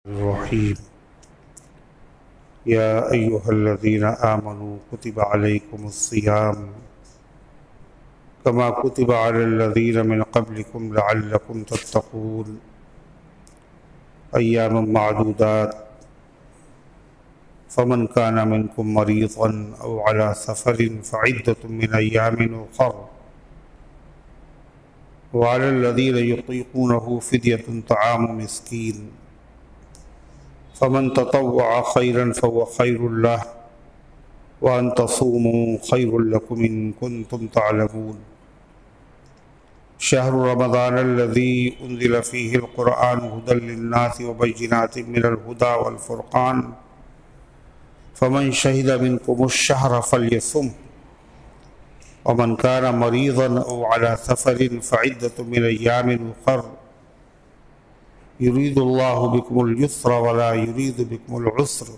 الرحيم يا أيها الذين آمنوا كتب عليكم الصيام كما كتب على الذين من قبلكم لعلكم تتقون أياما معدودات فمن كان منكم مريضا أو على سفر فعدة من أيام أخر وعلى الذين يطيقونه فدية طعام مسكين فمن تطوع خيرا فهو خير له وأن تصوموا خير لكم إن كنتم تعلمون شهر رمضان الذي أنزل فيه القرآن هدى للناس وبينات من الهدى والفرقان فمن شهد منكم الشهر فليصمه ومن كان مريضا أو على سفر فعدة من أيام أخر يريد الله بكم اليسر ولا يريد بكم العسر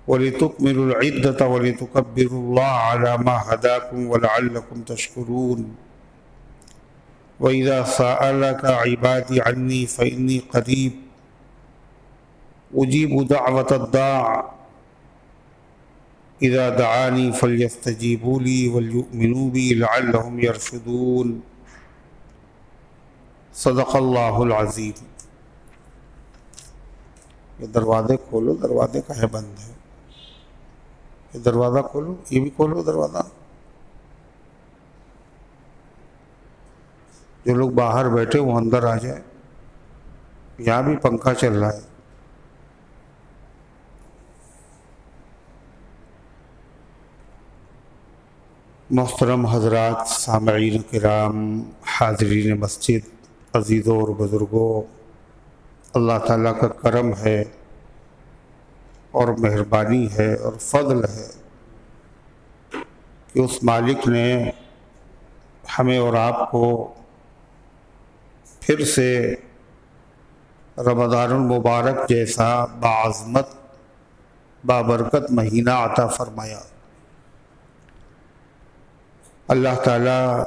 ولتكملوا العدة ولتكبروا الله على ما هداكم ولعلكم تشكرون وإذا سألك عبادي عني فإني قريب أجيب دعوة الداع إذا دعاني فليستجيبوا لي وليؤمنوا بي لعلهم يرشدون صدق اللہ العظیم۔ یہ دروازے کھولو، دروازے کہیں بند ہے؟ یہ دروازہ کھولو، یہ بھی کھولو دروازہ۔ جو لوگ باہر بیٹھے وہ اندر آ جائے، یہاں بھی پنکھا چل رہا ہے۔ محترم حضرات، سامعین کرام، حاضرین مسجد، عزیزوں اور بزرگوں، اللہ تعالیٰ کا کرم ہے اور مہربانی ہے اور فضل ہے کہ اس مالک نے ہمیں اور آپ کو پھر سے رمضان المبارک جیسا باعظمت بابرکت مہینہ عطا فرمایا۔ اللہ تعالیٰ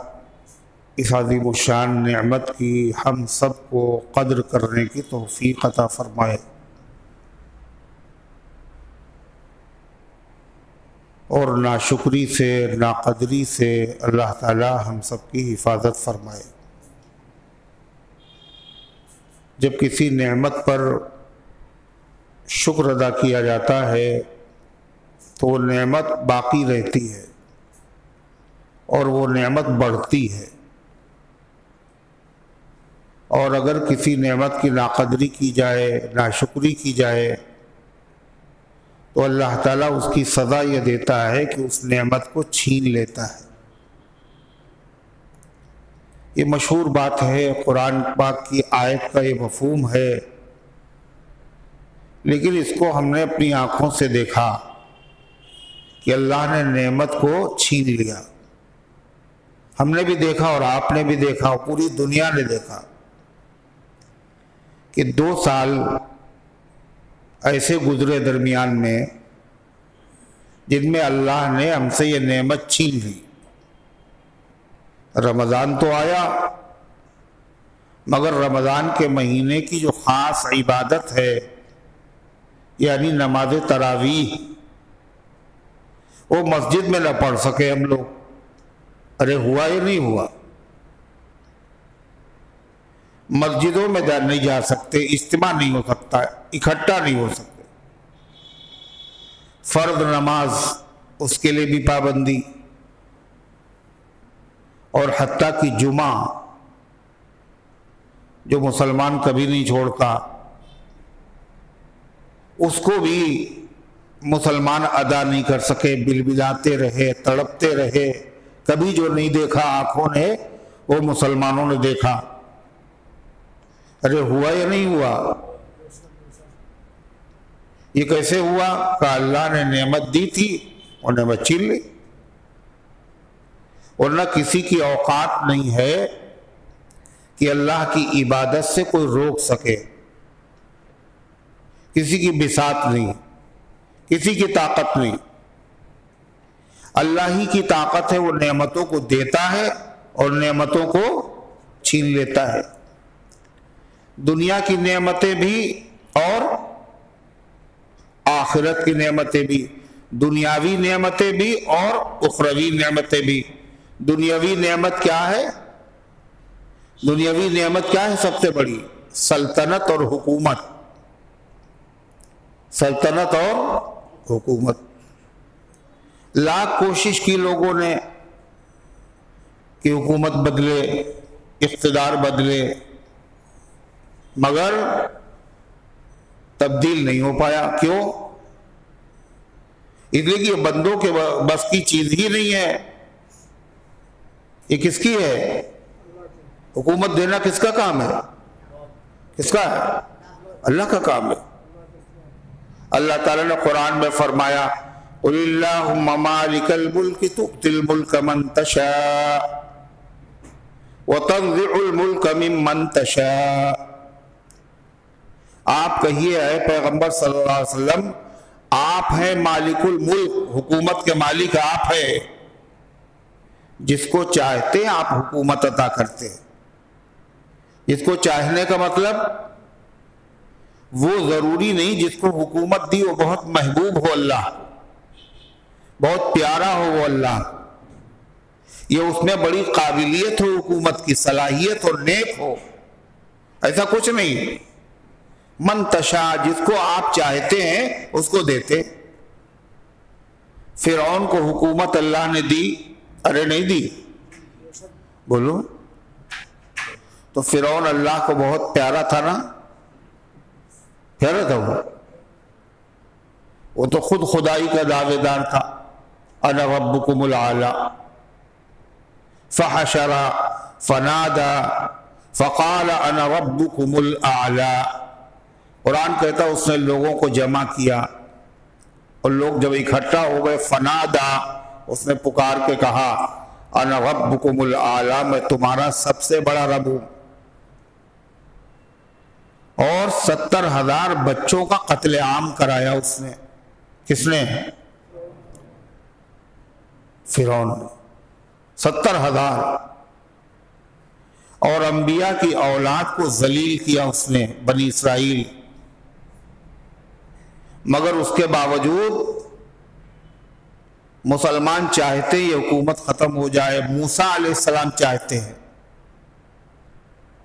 اس عظیم الشان نعمت کی ہم سب کو قدر کرنے کی توفیق عطا فرمائے اور ناشکری سے، ناقدری سے اللہ تعالیٰ ہم سب کی حفاظت فرمائے۔ جب کسی نعمت پر شکر ادا کیا جاتا ہے تو وہ نعمت باقی رہتی ہے اور وہ نعمت بڑھتی ہے، اور اگر کسی نعمت کی ناقدری کی جائے، ناشکری کی جائے، تو اللہ تعالیٰ اس کی سزا یہ دیتا ہے کہ اس نعمت کو چھین لیتا ہے۔ یہ مشہور بات ہے، قرآن پاک کی آیت کا یہ مفہوم ہے، لیکن اس کو ہم نے اپنی آنکھوں سے دیکھا کہ اللہ نے نعمت کو چھین لیا۔ ہم نے بھی دیکھا اور آپ نے بھی دیکھا اور پوری دنیا نے دیکھا کہ 2 سال ایسے گزرے درمیان میں جن میں اللہ نے ہم سے یہ نعمت چھین لی۔ رمضان تو آیا، مگر رمضان کے مہینے کی جو خاص عبادت ہے یعنی نماز تراویح، وہ مسجد میں نہ پڑھ سکے ہم لوگ۔ ارے ہوا یا نہیں ہوا؟ مسجدوں میں نہیں جا سکتے، اجتماع نہیں ہو سکتا، اکٹھا نہیں ہو سکتے۔ فرض نماز اس کے لیے بھی پابندی، اور حتیٰ کہ جمعہ جو مسلمان کبھی نہیں چھوڑتا، اس کو بھی مسلمان ادا نہیں کر سکے، بلبلاتے رہے، تڑپتے رہے۔ کبھی جو نہیں دیکھا آنکھوں نے وہ مسلمانوں نے دیکھا۔ ارے ہوا یا نہیں ہوا؟ یہ کیسے ہوا؟ کہ اللہ نے نعمت دی تھی اور نعمت چھین لی، ورنہ کسی کی اوقات نہیں ہے کہ اللہ کی عبادت سے کوئی روک سکے، کسی کی بساط نہیں، کسی کی طاقت نہیں۔ اللہ ہی کی طاقت ہے، وہ نعمتوں کو دیتا ہے اور نعمتوں کو چھین لیتا ہے۔ دنیا کی نعمتیں بھی اور آخرت کی نعمتیں بھی، دنیاوی نعمتیں بھی اور اخروی نعمتیں بھی۔ دنیاوی نعمت کیا ہے؟ دنیاوی نعمت کیا ہے سب سے بڑی؟ سلطنت اور حکومت۔ سلطنت اور حکومت۔ لاکھ کوشش کی لوگوں نے کہ حکومت بدلے، اقتدار بدلے، مگر تبدیل نہیں ہو پایا۔ کیوں؟ اس لیے کہ یہ بندوں کے بس کی چیز ہی نہیں ہے۔ یہ کس کی ہے؟ حکومت دینا کس کا کام ہے؟ کس کا ہے؟ اللہ کا کام ہے۔ اللہ تعالیٰ نے قرآن میں فرمایا قُلِ اللَّهُمَّ مَالِكَ الْمُلْكِ تُؤْتِي الْمُلْكَ مَنْ تَشَاءُ وَتَنزِعُ الْمُلْكَ مِمَّنْ تَشَاءُ۔ آپ کہیے اے پیغمبر صلی اللہ علیہ وسلم، آپ ہیں مالک الملک، حکومت کے مالک آپ ہیں۔ جس کو چاہتے ہیں آپ حکومت عطا کرتے ہیں۔ جس کو چاہنے کا مطلب وہ ضروری نہیں جس کو حکومت دی وہ بہت محبوب ہو اللہ، بہت پیارا ہو وہ اللہ، یہ اس میں بڑی قابلیت ہو، حکومت کی صلاحیت اور نیک ہو، ایسا کچھ نہیں۔ من تشاء، جس کو آپ چاہتے ہیں اس کو دیتے۔ فرعون کو حکومت اللہ نے دی؟ ارے نہیں دی، بولو۔ تو فرعون اللہ کو بہت پیارا تھا نا؟ پیارا تھا وہ تو خود خدائی کا دعوے دار تھا۔ انا ربکم الاعلی، فحشر فنادى فقال انا ربکم الاعلی۔ قرآن کہتا اس نے لوگوں کو جمع کیا اور لوگ جب اکٹھا ہو گئے، فنادا، اس نے پکار کے کہا انا ربکم الاعلی، میں تمہارا سب سے بڑا رب ہوں۔ اور 70,000 بچوں کا قتل عام کرایا اس نے۔ کس نے؟ فرعون نے۔ 70,000 اور انبیاء کی اولاد کو ذلیل کیا اس نے، بنی اسرائیل۔ مگر اس کے باوجود مسلمان چاہتے یہ حکومت ختم ہو جائے، موسیٰ علیہ السلام چاہتے ہیں۔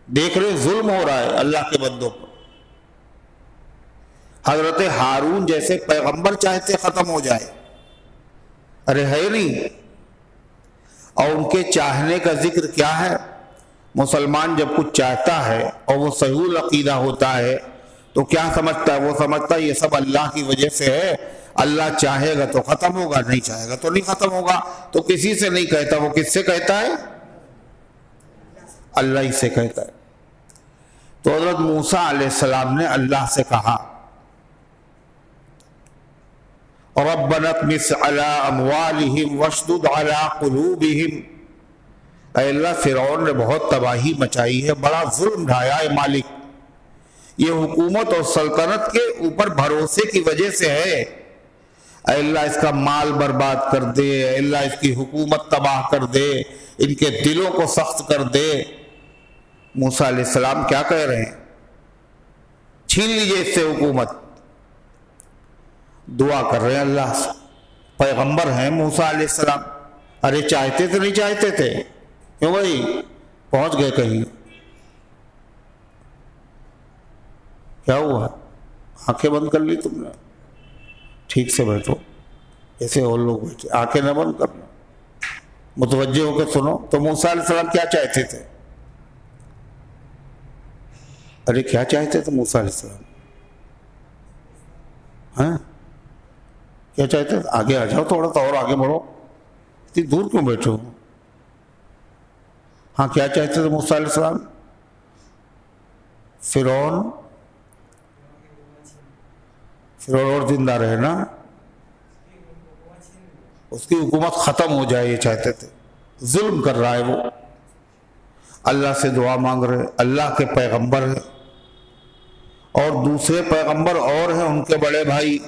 دیکھ رہے ظلم ہو رہا ہے اللہ کے بندوں پر۔ حضرت ہارون جیسے پیغمبر چاہتے ختم ہو جائے، ارے ہے نہیں۔ اور ان کے چاہنے کا ذکر کیا ہے؟ مسلمان جب کچھ چاہتا ہے اور وہ صحیح العقیدہ ہوتا ہے تو کیا سمجھتا ہے؟ وہ سمجھتا ہے یہ سب اللہ کی وجہ سے ہے، اللہ چاہے گا تو ختم ہوگا، نہیں چاہے گا تو نہیں ختم ہوگا۔ تو کسی سے نہیں کہتا، وہ کس سے کہتا ہے؟ اللہ ہی سے کہتا ہے۔ تو حضرت موسیٰ علیہ السلام نے اللہ سے کہا ربنا اطمس علی اموالہم واشدد علی قلوبہم، اے اللہ فرعون نے بہت تباہی مچائی ہے، بڑا ظلم ڈھایا ہے مالک، یہ حکومت اور سلطنت کے اوپر بھروسے کی وجہ سے ہے، اے اللہ اس کا مال برباد کر دے، اے اللہ اس کی حکومت تباہ کر دے، ان کے دلوں کو سخت کر دے۔ موسیٰ علیہ السلام کیا کہہ رہے ہیں؟ چھین لیجئے اس سے حکومت۔ دعا کر رہے ہیں اللہ سے، پیغمبر ہیں موسیٰ علیہ السلام۔ ارے چاہتے تھے نہیں چاہتے تھے؟ کیوں بھائی پہنچ گئے کہیں؟ کیا ہوا؟ آنکھیں بند کر لی تم نے؟ ٹھیک سے بیٹھو، ایسے اور لوگ بیٹھے، آنکھیں نہ بند کرنا، متوجہ ہو کے سنو۔ تو موسیٰ علیہ السلام کیا چاہتے تھے؟ ارے کیا چاہتے تھے موسیٰ علیہ السلام؟ ہاں کیا چاہتے تھے؟ آگے آ جاؤ، تھوڑا سا اور آگے بڑھو، اتنی دور کیوں بیٹھو؟ ہاں کیا چاہتے تھے موسیٰ علیہ السلام؟ فرعون اور زندہ رہے نا، اس کی حکومت ختم ہو جائے یہ چاہتے تھے۔ ظلم کر رہا ہے وہ، اللہ سے دعا مانگ رہے، اللہ کے پیغمبر ہیں اور دوسرے پیغمبر اور ہیں ان کے بڑے بھائی،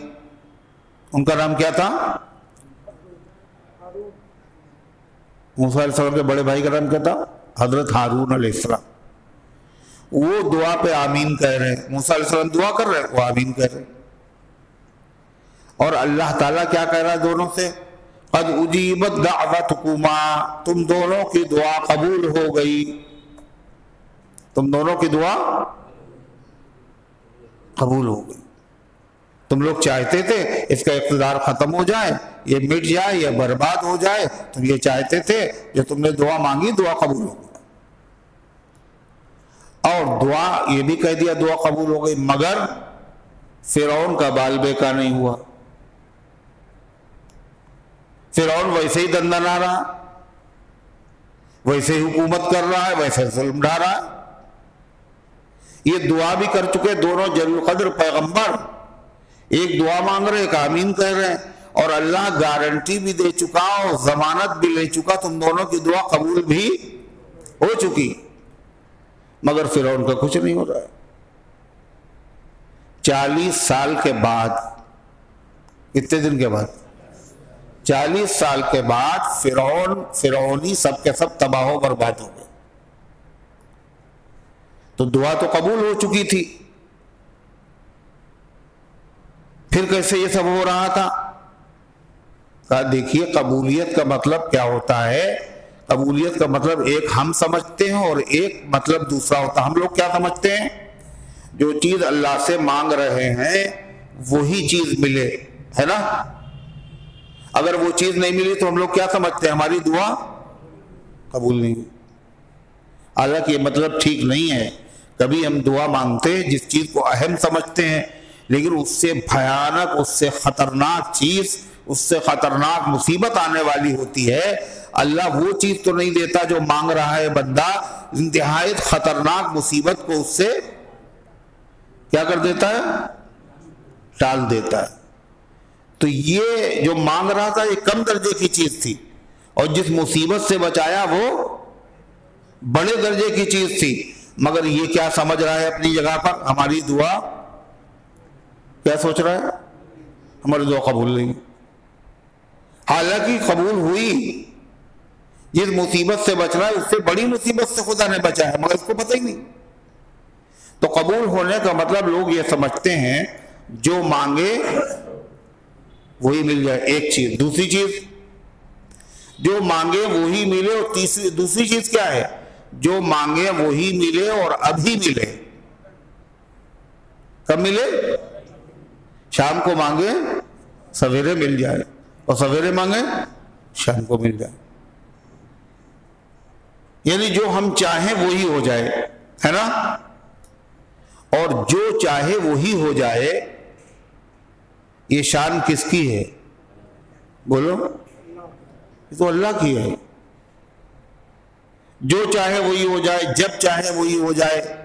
ان کا نام کیا تھا؟ موسیٰ علیہ السلام کے بڑے بھائی کا نام کیا تھا؟ حضرت ہارون علیہ السلام۔ وہ دعا پہ آمین کہہ رہے ہیں، موسیٰ علیہ السلام دعا کر رہے ہیں، وہ آمین کہہ رہے ہیں۔ اور اللہ تعالیٰ کیا کہہ رہا ہے دونوں سے؟ قد اجیبت دعوتکما، تم دونوں کی دعا قبول ہو گئی، تم دونوں کی دعا قبول ہو گئی۔ تم لوگ چاہتے تھے اس کا اقتدار ختم ہو جائے، یہ مٹ جائے، یہ برباد ہو جائے، تم یہ چاہتے تھے، جو تم نے دعا مانگی دعا قبول ہو گئی۔ اور دعا یہ بھی کہہ دیا دعا قبول ہو گئی، مگر فرعون کا بال بیکا نہیں ہوا۔ فرعون ویسے ہی دندنا رہا، ویسے ہی حکومت کر رہا ہے، ویسے ظلم ڈھا رہا ہے۔ یہ دعا بھی کر چکے دونوں جلیل القدر پیغمبر، ایک دعا مانگ رہے، ایک آمین کہہ رہے ہیں، اور اللہ گارنٹی بھی دے چکا اور ضمانت بھی لے چکا، تم دونوں کی دعا قبول بھی ہو چکی، مگر فرعون کا کچھ نہیں ہو رہا ہے۔ 40 سال کے بعد، کتنے دن کے بعد؟ 40 سال کے بعد فرعونی سب کے سب تباہ و برباد ہو گئے۔ تو دعا تو قبول ہو چکی تھی، پھر کیسے یہ سب ہو رہا تھا؟ کہا دیکھیے قبولیت کا مطلب کیا ہوتا ہے۔ قبولیت کا مطلب ایک ہم سمجھتے ہیں اور ایک مطلب دوسرا ہوتا ہے۔ ہم لوگ کیا سمجھتے ہیں؟ جو چیز اللہ سے مانگ رہے ہیں وہی چیز ملے، ہے نا؟ اگر وہ چیز نہیں ملی تو ہم لوگ کیا سمجھتے ہیں؟ ہماری دعا قبول نہیں ہوئی۔ حالانکہ یہ مطلب ٹھیک نہیں ہے۔ کبھی ہم دعا مانگتے ہیں جس چیز کو اہم سمجھتے ہیں، لیکن اس سے بھیانک، اس سے خطرناک چیز، اس سے خطرناک مصیبت آنے والی ہوتی ہے۔ اللہ وہ چیز تو نہیں دیتا جو مانگ رہا ہے بندہ، انتہائی خطرناک مصیبت کو اس سے کیا کر دیتا ہے؟ ٹال دیتا ہے۔ تو یہ جو مانگ رہا تھا یہ کم درجے کی چیز تھی، اور جس مصیبت سے بچایا وہ بڑے درجے کی چیز تھی، مگر یہ کیا سمجھ رہا ہے اپنی جگہ پر؟ ہماری دعا کیا سوچ رہا ہے؟ ہماری دعا قبول نہیں۔ حالانکہ قبول ہوئی، جس مصیبت سے بچ رہا ہے اس سے بڑی مصیبت سے خدا نے بچایا، مگر اس کو پتہ ہی نہیں۔ تو قبول ہونے کا مطلب لوگ یہ سمجھتے ہیں جو مانگے وہی مل جائے، ایک چیز۔ دوسری چیز، جو مانگے وہی ملے، اور دوسری چیز کیا ہے؟ جو مانگے وہی ملے اور ابھی ملے۔ کب ملے؟ شام کو مانگے سویرے مل جائے، اور سویرے مانگے شام کو مل جائے۔ یعنی جو ہم چاہیں وہی ہو جائے، ہے نا؟ اور جو چاہے وہی ہو جائے، یہ شان کس کی ہے؟ بولو، یہ تو اللہ کی ہے۔ جو چاہے وہی ہو جائے، جب چاہے وہی ہو جائے،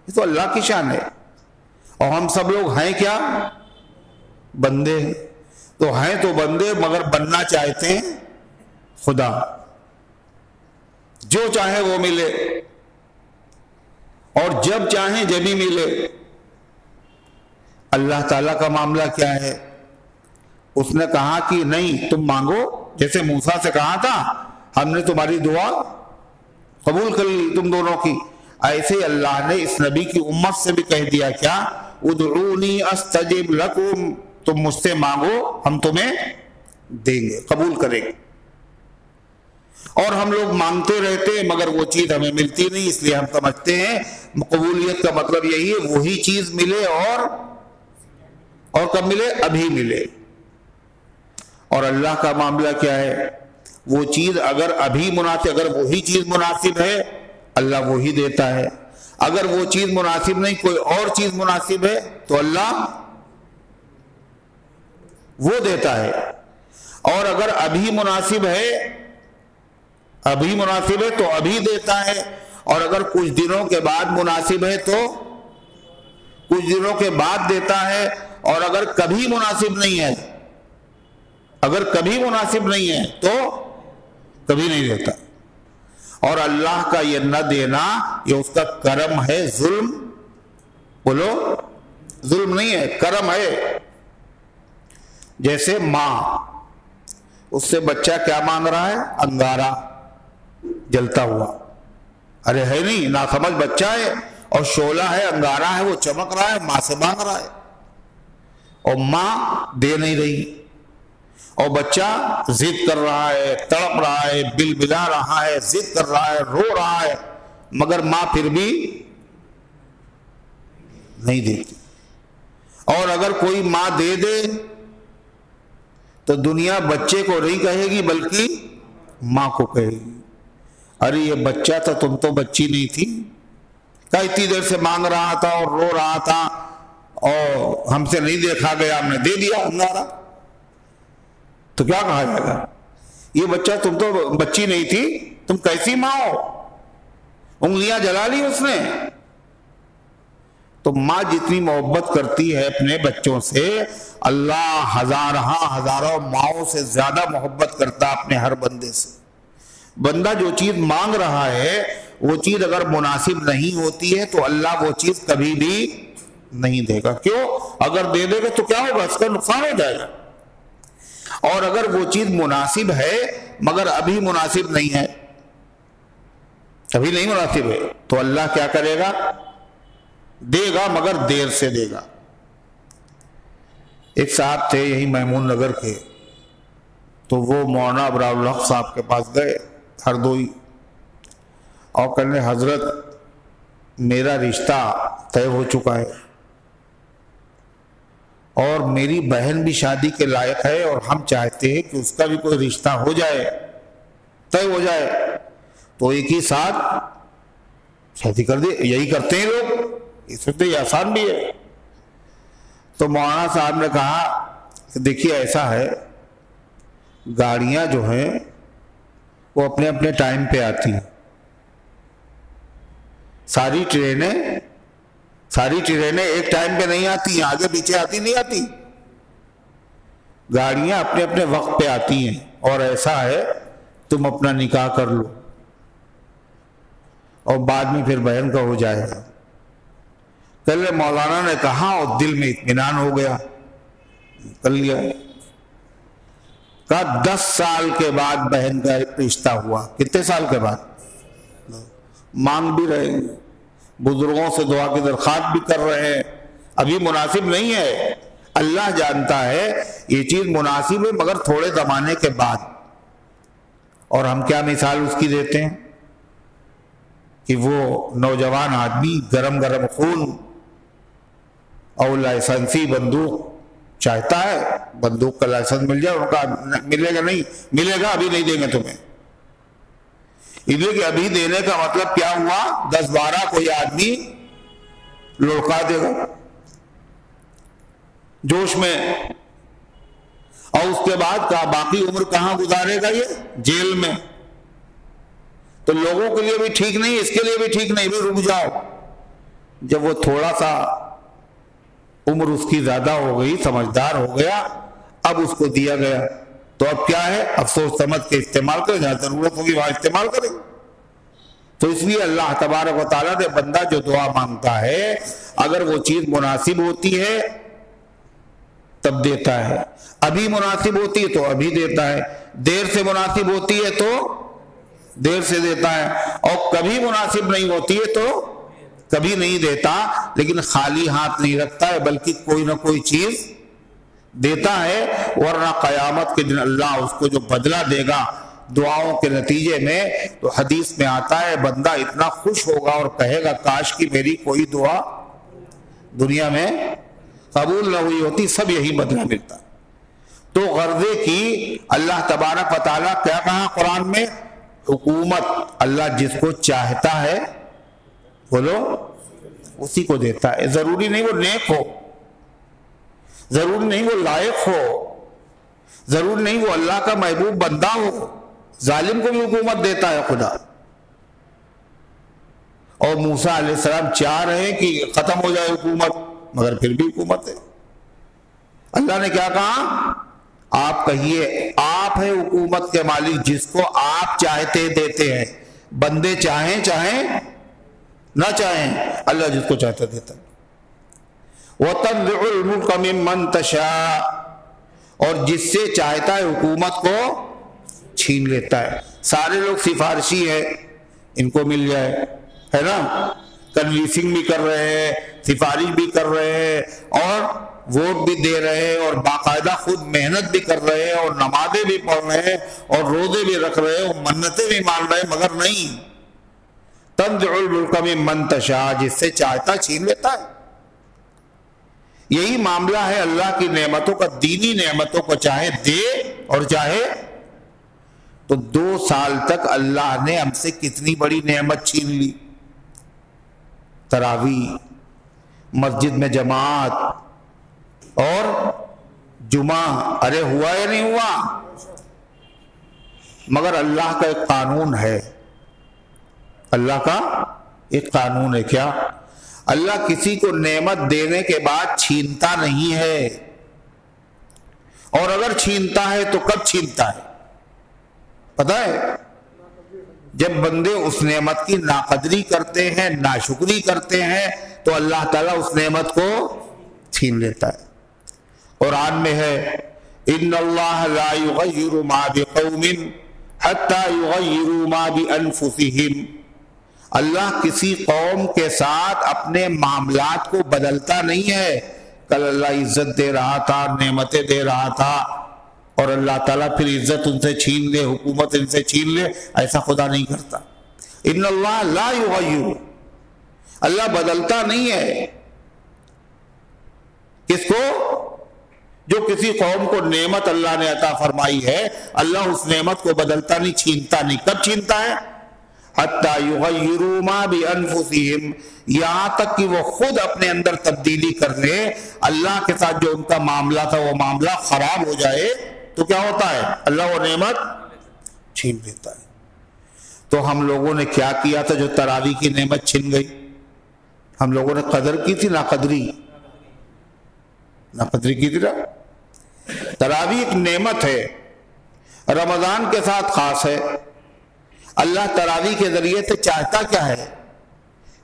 یہ تو اللہ کی شان ہے۔ اور ہم سب لوگ ہیں کیا؟ بندے۔ تو ہیں تو بندے، مگر بننا چاہتے ہیں خدا۔ جو چاہے وہ ملے، اور جب چاہیں جبھی ملے۔ اللہ تعالیٰ کا معاملہ کیا ہے؟ اس نے کہا کہ نہیں، تم مانگو، جیسے موسیٰ سے کہا تھا ہم نے تمہاری دعا قبول کر لی تم دونوں کی، ایسے ہی اللہ نے اس نبی کی امت سے بھی کہہ دیا کیا؟ ادعونی استجب لکم، تم مجھ سے مانگو ہم تمہیں دیں گے، قبول کریں گے۔ اور ہم لوگ مانگتے رہتے ہیں مگر وہ چیز ہمیں ملتی نہیں، اس لیے ہم سمجھتے ہیں قبولیت کا مطلب یہی ہے وہی چیز ملے، اور کب ملے؟ ابھی ملے۔ اور اللہ کا معاملہ کیا ہے؟ وہ چیز اگر ابھی مناسب، اگر وہی چیز مناسب ہے اللہ وہی دیتا ہے، اگر وہ چیز مناسب نہیں کوئی اور چیز مناسب ہے تو اللہ وہ دیتا ہے۔ اور اگر ابھی مناسب ہے تو ابھی دیتا ہے، اور اگر کچھ دنوں کے بعد مناسب ہے تو کچھ دنوں کے بعد دیتا ہے، اور اگر کبھی مناسب نہیں ہے تو کبھی نہیں دیتا۔ اور اللہ کا یہ نہ دینا یہ اس کا کرم ہے، ظلم، بولو ظلم نہیں ہے، کرم ہے۔ جیسے ماں، اس سے بچہ کیا مانگ رہا ہے؟ انگارہ جلتا ہوا، ارے ہے نہیں، ناسمجھ بچہ ہے، اور شعلہ ہے، انگارہ ہے، وہ چمک رہا ہے، ماں سے مانگ رہا ہے، اور ماں دے نہیں رہی، اور بچہ ضد کر رہا ہے، تڑپ رہا ہے، بل بلا رہا ہے، ضد کر رہا ہے، رو رہا ہے، مگر ماں پھر بھی نہیں دیتی۔ اور اگر کوئی ماں دے دے تو دنیا بچے کو نہیں کہے گی بلکہ ماں کو کہے گی، ارے یہ بچہ تھا، تم تو بچی نہیں تھی، کیا اتنی دیر سے مانگ رہا تھا اور رو رہا تھا اور ہم سے نہیں دیکھا گیا، ہم نے دے دیا انگارہ، تو کیا کہا جائے گا؟ یہ بچہ تم تو بچی نہیں تھی، تم کیسی ماں ہو؟ انگلیاں جلا لی اس نے۔ تو ماں جتنی محبت کرتی ہے اپنے بچوں سے، اللہ ہزاروں ماؤں سے زیادہ محبت کرتا اپنے ہر بندے سے۔ بندہ جو چیز مانگ رہا ہے وہ چیز اگر مناسب نہیں ہوتی ہے تو اللہ وہ چیز کبھی بھی نہیں دے گا۔ کیوں؟ اگر دے دے گا تو کیا ہوگا؟ اس کا نقصان ہو جائے گا۔ اور اگر وہ چیز مناسب ہے مگر ابھی مناسب نہیں ہے، ابھی نہیں مناسب ہے، تو اللہ کیا کرے گا؟ دے گا مگر دیر سے دے گا۔ ایک صاحب تھے یہی محمود نگر کے، تو وہ مولانا ابرار الحق صاحب کے پاس گئے ہردوئی، اور کہنے حضرت میرا رشتہ طے ہو چکا ہے اور میری بہن بھی شادی کے لائق ہے، اور ہم چاہتے ہیں کہ اس کا بھی کوئی رشتہ ہو جائے، طے ہو جائے، تو ایک ہی ساتھ شادی کر دے۔ یہی کرتے ہیں لوگ، اس وقت یہ آسان بھی ہے۔ تو مولانا صاحب نے کہا کہ دیکھیے ایسا ہے، گاڑیاں جو ہیں وہ اپنے اپنے ٹائم پہ آتی ہیں، ساری ٹرینیں ایک ٹائم پہ نہیں آتی ہیں، آگے پیچھے آتی نہیں آتی، گاڑیاں اپنے اپنے وقت پہ آتی ہیں۔ اور ایسا ہے تم اپنا نکاح کر لو اور بعد میں پھر بہن کا ہو جائے گا۔ پہلے مولانا نے کہا اور دل میں اطمینان ہو گیا، کر لیا۔ کہا 10 سال کے بعد بہن کا رشتہ ہوا۔ کتنے سال کے بعد؟ مانگ بھی رہے ہیں، بزرگوں سے دعا کی درخواست بھی کر رہے ہیں، ابھی مناسب نہیں ہے، اللہ جانتا ہے یہ چیز مناسب ہے مگر تھوڑے زمانے کے بعد۔ اور ہم کیا مثال اس کی دیتے ہیں کہ وہ نوجوان آدمی گرم گرم خون اور لائسنسی بندوق چاہتا ہے، بندوق کا لائسنس مل جائے، ان کا ملے گا نہیں، ملے گا ابھی نہیں دیں گے تمہیں، اس لیے کہ ابھی دینے کا مطلب کیا ہوا؟ 10-12 کوئی آدمی لڑکا دے گا جوش میں، اور اس کے بعد کا باقی عمر کہاں گزارے گا؟ یہ جیل میں۔ تو لوگوں کے لیے بھی ٹھیک نہیں، اس کے لیے بھی ٹھیک نہیں، بھی رک جاؤ۔ جب وہ تھوڑا سا عمر اس کی زیادہ ہو گئی، سمجھدار ہو گیا، اب اس کو دیا گیا، تو اب کیا ہے؟ افسوس سمجھ کے استعمال کریں، جہاں ضرورت ہوگی وہاں استعمال کریں۔ تو اس لیے اللہ تبارک و تعالیٰ نے بندہ جو دعا مانگتا ہے اگر وہ چیز مناسب ہوتی ہے تب دیتا ہے، ابھی مناسب ہوتی ہے تو ابھی دیتا ہے، دیر سے مناسب ہوتی ہے تو دیر سے دیتا ہے، اور کبھی مناسب نہیں ہوتی ہے تو کبھی نہیں دیتا، لیکن خالی ہاتھ نہیں رکھتا ہے بلکہ کوئی نہ کوئی چیز دیتا ہے، ورنہ قیامت کے دن اللہ اس کو جو بدلہ دے گا دعاؤں کے نتیجے میں، تو حدیث میں آتا ہے بندہ اتنا خوش ہوگا اور کہے گا کاش کی میری کوئی دعا دنیا میں قبول نہ ہوئی ہوتی، سب یہی بدلہ ملتا۔ تو غرضے کی اللہ تبارک و تعالیٰ کیا کہا قرآن میں؟ حکومت اللہ جس کو چاہتا ہے بولو اسی کو دیتا ہے، ضروری نہیں وہ نیک ہو، ضروری نہیں وہ لائق ہو، ضروری نہیں وہ اللہ کا محبوب بندہ ہو، ظالم کو بھی حکومت دیتا ہے خدا۔ اور موسیٰ علیہ السلام چاہ رہے ہیں کہ ختم ہو جائے حکومت، مگر پھر بھی حکومت ہے۔ اللہ نے کیا کہا؟ آپ کہیے آپ ہے حکومت کے مالک، جس کو آپ چاہتے دیتے ہیں، بندے چاہیں نہ چاہیں، اللہ جس کو چاہتا دیتا ہے۔ وَتَنزِعُ الْمُلْكَ مِمَّن تَشَاءُ، اور جس سے چاہتا ہے حکومت کو چھین لیتا ہے۔ سارے لوگ سفارشی ہیں، ان کو مل جائے، ہے نا؟ کنوینسنگ بھی کر رہے ہیں، سفارش بھی کر رہے ہیں، اور ووٹ بھی دے رہے ہیں، اور باقاعدہ خود محنت بھی کر رہے ہیں، اور نمازیں بھی پڑھ رہے ہیں، اور روزے بھی رکھ رہے ہیں، اور منتیں بھی مان رہے ہیں، مگر نہیں، تنزع الملک ممن تشاء، جس سے چاہتا چھین لیتا ہے۔ یہی معاملہ ہے اللہ کی نعمتوں کا، دینی نعمتوں کو چاہے دے اور چاہے تو 2 سال تک اللہ نے ہم سے کتنی بڑی نعمت چھین لی۔ تراویح، مسجد میں جماعت اور جمعہ، ارے ہوا یا نہیں ہوا؟ مگر اللہ کا ایک قانون ہے، اللہ کا ایک قانون ہے، کیا؟ اللہ کسی کو نعمت دینے کے بعد چھینتا نہیں ہے، اور اگر چھینتا ہے تو کب چھینتا ہے پتہ ہے؟ جب بندے اس نعمت کی ناقدری کرتے ہیں، ناشکری کرتے ہیں، تو اللہ تعالیٰ اس نعمت کو چھین لیتا ہے۔ قرآن میں ہے ان اللہ لا یغیر ما بقوم حتی یغیروا ما بانفسہم، اللہ کسی قوم کے ساتھ اپنے معاملات کو بدلتا نہیں ہے۔ کل اللہ عزت دے رہا تھا، نعمتیں دے رہا تھا، اور اللہ تعالیٰ پھر عزت ان سے چھین لے، حکومت ان سے چھین لے، ایسا خدا نہیں کرتا۔ ان اللہ لا یغیر، اللہ بدلتا نہیں ہے۔ کس کو؟ جو کسی قوم کو نعمت اللہ نے عطا فرمائی ہے، اللہ اس نعمت کو بدلتا نہیں، چھینتا نہیں۔ کب چھینتا ہے؟ حتی یغیروا ما بانفسہم، یہاں تک کہ وہ خود اپنے اندر تبدیلی کر لے، اللہ کے ساتھ جو ان کا معاملہ تھا وہ معاملہ خراب ہو جائے تو کیا ہوتا ہے؟ اللہ وہ نعمت چھین لیتا ہے۔ تو ہم لوگوں نے کیا کیا تھا جو تراویح کی نعمت چھن گئی؟ ہم لوگوں نے قدر کی تھی، ناقدری کی تھی نا۔ تراویح ایک نعمت ہے، رمضان کے ساتھ خاص ہے۔ اللہ تراویح کے ذریعے سے چاہتا کیا ہے؟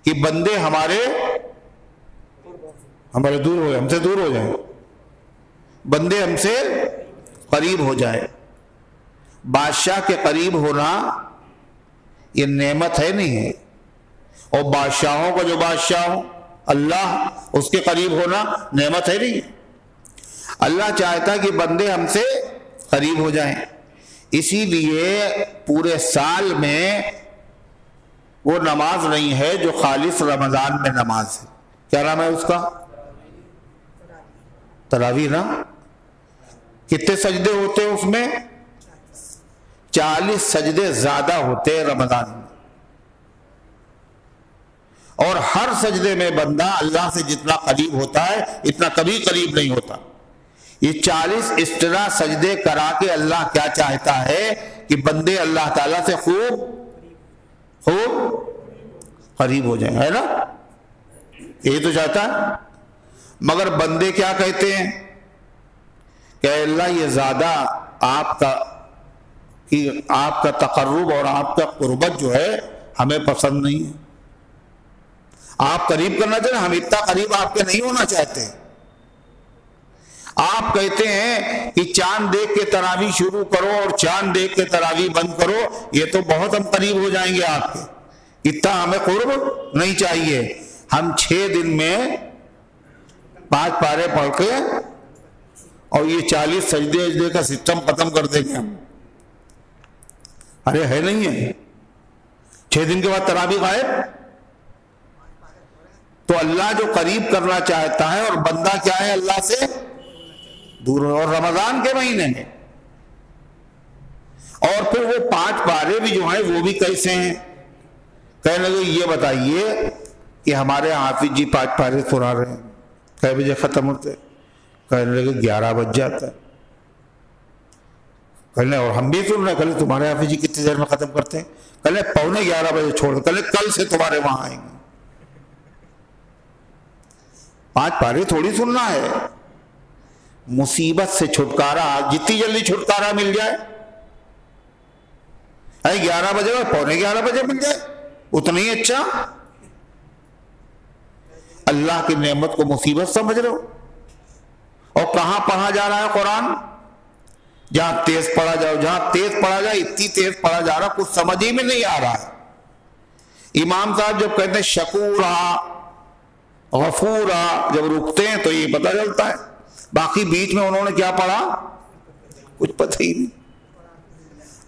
کہ بندے ہمارے دور ہو جائیں، ہم سے دور ہو جائیں، بندے ہم سے قریب ہو جائے۔ بادشاہ کے قریب ہونا یہ نعمت ہے نہیں ہے، اور بادشاہوں کا جو بادشاہ ہو اللہ، اس کے قریب ہونا نعمت ہے نہیں۔ اللہ چاہتا ہے کہ بندے ہم سے قریب ہو جائیں، اسی لیے پورے سال میں وہ نماز نہیں ہے جو خالص رمضان میں نماز ہے۔ کیا نام ہے اس کا؟ تراویح نا۔ کتنے سجدے ہوتے ہیں اس میں؟ 40 سجدے زیادہ ہوتے ہیں رمضان میں، اور ہر سجدے میں بندہ اللہ سے جتنا قریب ہوتا ہے اتنا کبھی قریب نہیں ہوتا۔ یہ 40 اس طرح سجدے کرا کے اللہ کیا چاہتا ہے کہ بندے اللہ تعالیٰ سے خوب قریب ہو جائیں، ہے نا؟ یہی تو چاہتا ہے۔ مگر بندے کیا کہتے ہیں کہ اللہ یہ زیادہ آپ کا تقرب اور آپ کا قربت جو ہے ہمیں پسند نہیں ہے۔ آپ قریب کرنا چاہتے ہیں، ہم اتنا قریب آپ کے نہیں ہونا چاہتے۔ آپ کہتے ہیں کہ چاند دیکھ کے تراویح شروع کرو اور چاند دیکھ کے تراویح بند کرو، یہ تو بہت ہم قریب ہو جائیں گے آپ کے، اتنا ہمیں قرب نہیں چاہیے۔ ہم 6 دن میں 5 پارے پڑھ کے اور یہ 40 سجدے اجدے کا سسٹم ختم کر دیں گے ہم۔ ارے ہے نہیں ہے، 6 دن کے بعد تراویح غائب۔ تو اللہ جو قریب کرنا چاہتا ہے، اور بندہ کیا ہے؟ اللہ سے دور۔ اور رمضان کے مہینے میں، اور پھر وہ 5 پارے بھی جو ہیں وہ بھی کیسے ہیں؟ کہنے لگے یہ بتائیے کہ ہمارے حافظ جی 5 پارے سنا رہے ہیں، کئے بجے ختم ہوتے؟ کہنے لگے 11 بج جاتا ہے۔ کہنے اور ہم بھی سن رہے ہیں۔ کہنے تمہارے حافظ جی کتنی دیر میں ختم کرتے ہیں؟ کہنے 11:15 بجے چھوڑ دیں۔ کہنے کل سے تمہارے وہاں آئیں گے۔ 5 پارے تھوڑی سننا ہے، مصیبت سے چھٹکارا جتنی جلدی چھٹکارا مل جائے، 11 بجے اور 11:15 بجے مل جائے اتنا ہی اچھا۔ اللہ کی نعمت کو مصیبت سمجھ رہے ہو؟ اور کہاں پڑھا جا رہا ہے قرآن؟ جہاں تیز پڑھا جائے، جہاں تیز پڑھا جائے اتنی تیز پڑھا جا رہا کچھ سمجھ ہی میں نہیں آ رہا ہے۔ امام صاحب جب کہتے ہیں شکورا غفورا، جب رکتے ہیں تو یہ پتہ چلتا ہے، باقی بیچ میں انہوں نے کیا پڑھا کچھ پتہ ہی نہیں.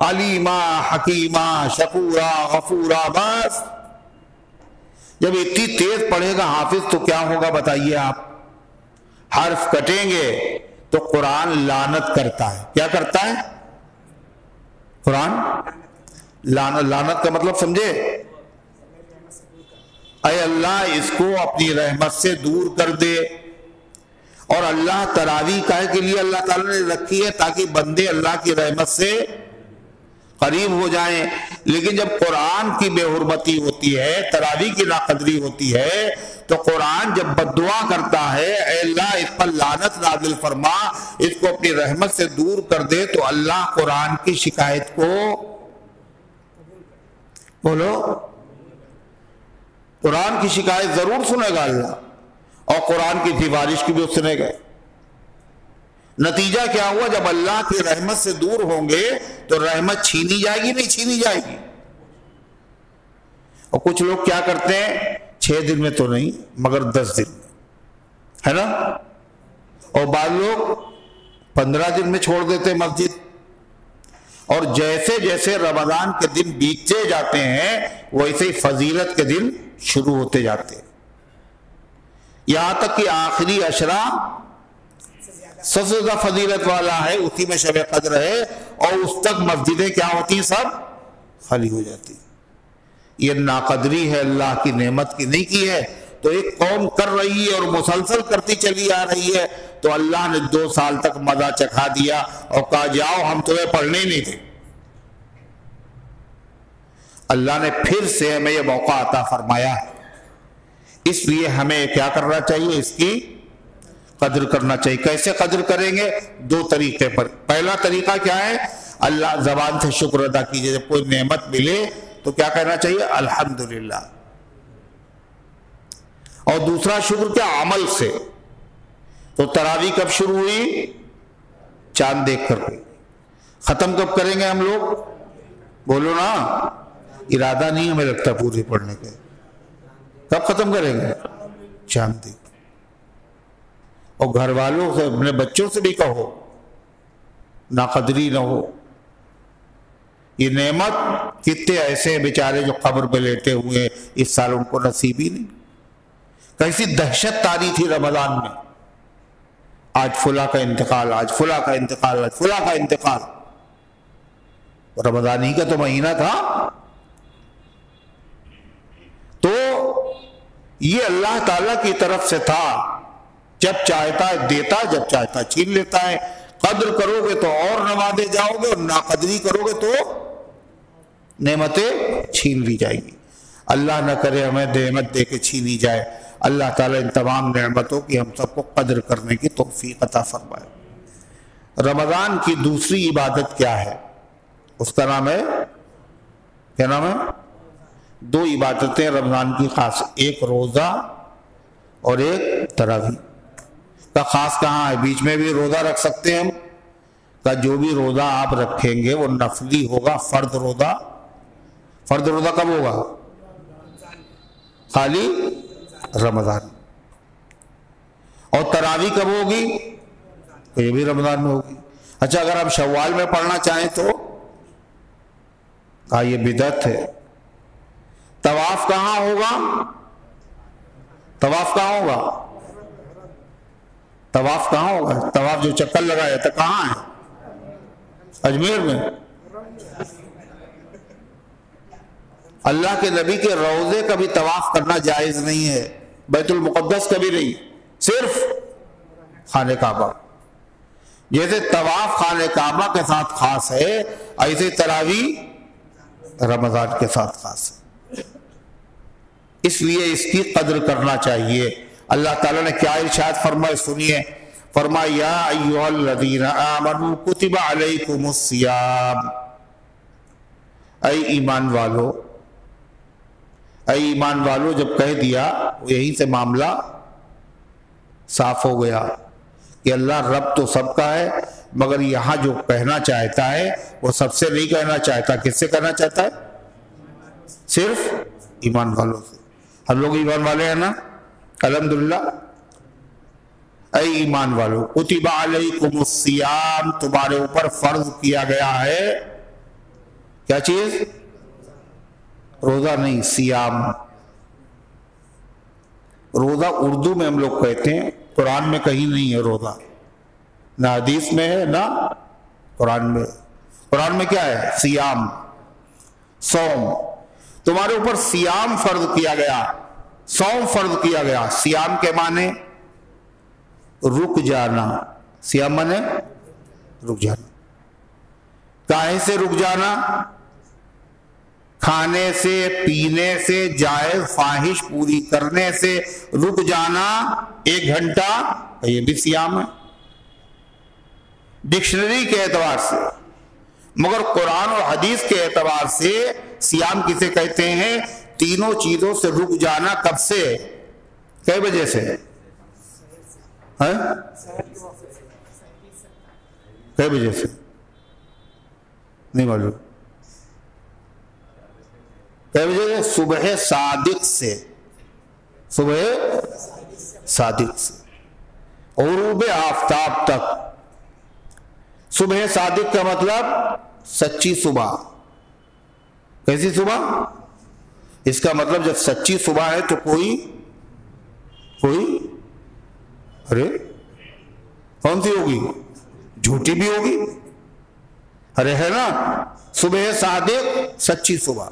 علیما حکیمہ شکورا غفورا، بس. جب اتنی تیز پڑھے گا حافظ تو کیا ہوگا بتائیے آپ؟ حرف کٹیں گے تو قرآن لعنت کرتا ہے. کیا کرتا ہے قرآن؟ لعنت کا مطلب سمجھے؟ اے اللہ اس کو اپنی رحمت سے دور کر دے. اور اللہ تراویح کاہے کے لیے اللہ تعالیٰ نے رکھی ہے؟ تاکہ بندے اللہ کی رحمت سے قریب ہو جائیں. لیکن جب قرآن کی بے حرمتی ہوتی ہے، تراویح کی ناقدری ہوتی ہے، تو قرآن جب بددعا کرتا ہے اے اللہ اس پر لعنت نازل فرما، اس کو اپنی رحمت سے دور کر دے، تو اللہ قرآن کی شکایت کو بولو قرآن کی شکایت ضرور سنے گا اللہ، اور قرآن کی سفارش کی بھی سنے گا. نتیجہ کیا ہوا؟ جب اللہ کی رحمت سے دور ہوں گے تو رحمت چھینی جائے گی؟ نہیں چھینی جائے گی. اور کچھ لوگ کیا کرتے ہیں 6 دن میں تو نہیں مگر 10 دن میں، ہے نا؟ اور بعض لوگ 15 دن میں چھوڑ دیتے مسجد. اور جیسے جیسے رمضان کے دن بیتتے جاتے ہیں ویسے ہی فضیلت کے دن شروع ہوتے جاتے ہیں، یہاں تک کہ آخری عشرہ سب سے زیادہ فضیلت والا ہے، اسی میں شب قدر ہے، اور اس تک مسجدیں کیا ہوتی ہیں؟ سب خالی ہو جاتی. یہ ناقدری ہے، اللہ کی نعمت کی نہیں کی ہے. تو ایک قوم کر رہی ہے اور مسلسل کرتی چلی آ رہی ہے، تو اللہ نے 2 سال تک مزہ چکھا دیا اور کہا جاؤ ہم تمہیں پڑھنے ہی نہیں تھے. اللہ نے پھر سے ہمیں یہ موقع عطا فرمایا ہے، اس لیے ہمیں کیا کرنا چاہیے؟ اس کی قدر کرنا چاہیے. کیسے قدر کریں گے؟ 2 طریقے پر. پہلا طریقہ کیا ہے؟ اللہ زبان سے شکر ادا کیجئے. جب کوئی نعمت ملے تو کیا کہنا چاہیے؟ الحمدللہ. اور دوسرا شکر کیا؟ عمل سے. تو تراویح کب شروع ہوئی؟ چاند دیکھ کر ہوئی. ختم کب کریں گے ہم لوگ؟ بولو نا. ارادہ نہیں ہمیں لگتا پوری پڑھنے کے. کب ختم کریں گے؟ چاند دیکھ. اور گھر والوں سے اپنے بچوں سے بھی کہو ناقدری نہ ہو. یہ نعمت کتنے ایسے بیچارے جو قبر پہ لیٹے ہوئے اس سال ان کو نصیب ہی نہیں. کیسی دہشت تاری تھی رمضان میں، آج فلاں کا انتقال، آج فلاں کا انتقال، آج فلاں کا انتقال. رمضان ہی کا تو مہینہ تھا. تو یہ اللہ تعالیٰ کی طرف سے تھا، جب چاہتا ہے دیتا، جب چاہتا ہے چھین لیتا ہے. قدر کرو گے تو اور نوازے جاؤ گے، اور ناقدری کرو گے تو نعمتیں چھین لی جائیں گی. اللہ نہ کرے ہمیں نعمت دے کے چھینی جائے. اللہ تعالیٰ ان تمام نعمتوں کی ہم سب کو قدر کرنے کی توفیق عطا فرمائے. رمضان کی دوسری عبادت کیا ہے؟ اس کا نام ہے، کیا نام ہے؟ 2 عبادتیں رمضان کی خاص، ایک روزہ اور ایک تراویح. کا خاص کہاں ہے؟ بیچ میں بھی روزہ رکھ سکتے ہیں ہم. کا جو بھی روزہ آپ رکھیں گے وہ نفلی ہوگا. فرض روزہ، فرض روزہ کب ہوگا؟ خالی رمضان. اور تراویح کب ہوگی؟ تو یہ بھی رمضان میں ہوگی. اچھا اگر ہم شوال میں پڑھنا چاہیں تو کہا یہ بدعت ہے. طواف کہاں ہوگا؟ طواف کہاں ہوگا؟ طواف کہاں ہوگا؟ طواف جو چکر لگایا تھا کہاں ہے؟ اجمیر میں. اللہ کے نبی کے روضے کا بھی طواف کرنا جائز نہیں ہے، بیت المقدس کا بھی نہیں، صرف خانہ کعبہ. جیسے طواف خانہ کعبہ کے ساتھ خاص ہے، ایسے تراویح رمضان کے ساتھ خاص ہے. اس لیے اس کی قدر کرنا چاہیے. اللہ تعالیٰ نے کیا ارشاد فرمائے سنیے. فرمایا یا ایھا الذین آمنوا کتب علیکم الصیام. اے ایمان والو، اے ایمان والو جب کہہ دیا یہیں سے معاملہ صاف ہو گیا کہ اللہ رب تو سب کا ہے، مگر یہاں جو کہنا چاہتا ہے وہ سب سے نہیں کہنا چاہتا. کس سے کہنا چاہتا ہے؟ صرف ایمان والوں سے. ہم لوگ ایمان والے ہیں نا الحمدللہ. اے ایمان والو کتب علیکم الصیام، تمہارے اوپر فرض کیا گیا ہے کیا چیز؟ روزہ نہیں، صیام. روزہ اردو میں ہم لوگ کہتے ہیں، قرآن میں کہیں نہیں ہے روزہ، نہ حدیث میں ہے نہ قرآن میں. قرآن میں کیا ہے؟ صیام، صوم. تمہارے اوپر صیام فرض کیا گیا، صوم فرض کیا گیا. صیام کے معنی رک جانا. صیام معنی رک جانا. کاہے سے رک جانا؟ کھانے سے، پینے سے، جائز خواہش پوری کرنے سے رک جانا 1 گھنٹہ، یہ بھی صیام ہے ڈکشنری کے اعتبار سے. مگر قرآن اور حدیث کے اعتبار سے صیام کسے کہتے ہیں؟ تینوں چیزوں سے رک جانا. کب سے؟ کئی بجے سے؟ کئی بجے سے؟ نہیں معلوم. کئی بجے سے؟ صبح صادق سے. صبح صادق سے غروب آفتاب تک. صبح صادق کا مطلب سچی صبح. کیسی صبح؟ اس کا مطلب جب سچی صبح ہے تو کوئی ارے کون سی ہوگی؟ جھوٹی بھی ہوگی. ارے ہے نا صبح صادق، سچی صبح.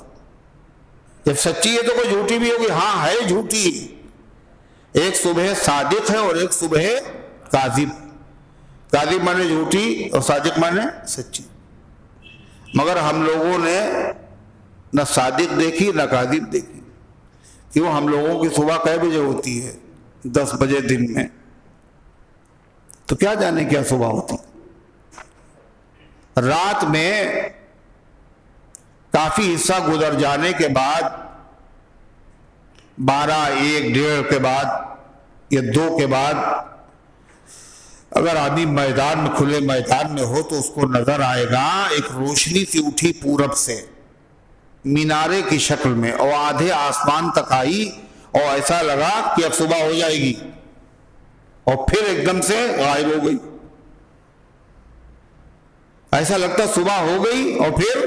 جب سچی ہے تو کوئی جھوٹی بھی ہوگی. ہاں ہے جھوٹی. ایک صبح صادق ہے اور ایک صبح کاذب. کاذب مانے جھوٹی اور صادق مانے سچی. مگر ہم لوگوں نے نہ صادق دیکھی نہ کاذب دیکھی. کیوں؟ ہم لوگوں کی صبح کئے بجے ہوتی ہے؟ 10 بجے دن میں. تو کیا جانے کیا صبح ہوتی. رات میں کافی حصہ گزر جانے کے بعد 12، 1، 1:30 کے بعد یا 2 کے بعد اگر آدمی میدان میں، کھلے میدان میں ہو تو اس کو نظر آئے گا ایک روشنی سی اٹھی پورب سے مینارے کی شکل میں، اور آدھے آسمان تک آئی اور ایسا لگا کہ اب صبح ہو جائے گی، اور پھر ایک دم سے غائب ہو گئی. ایسا لگتا صبح ہو گئی اور پھر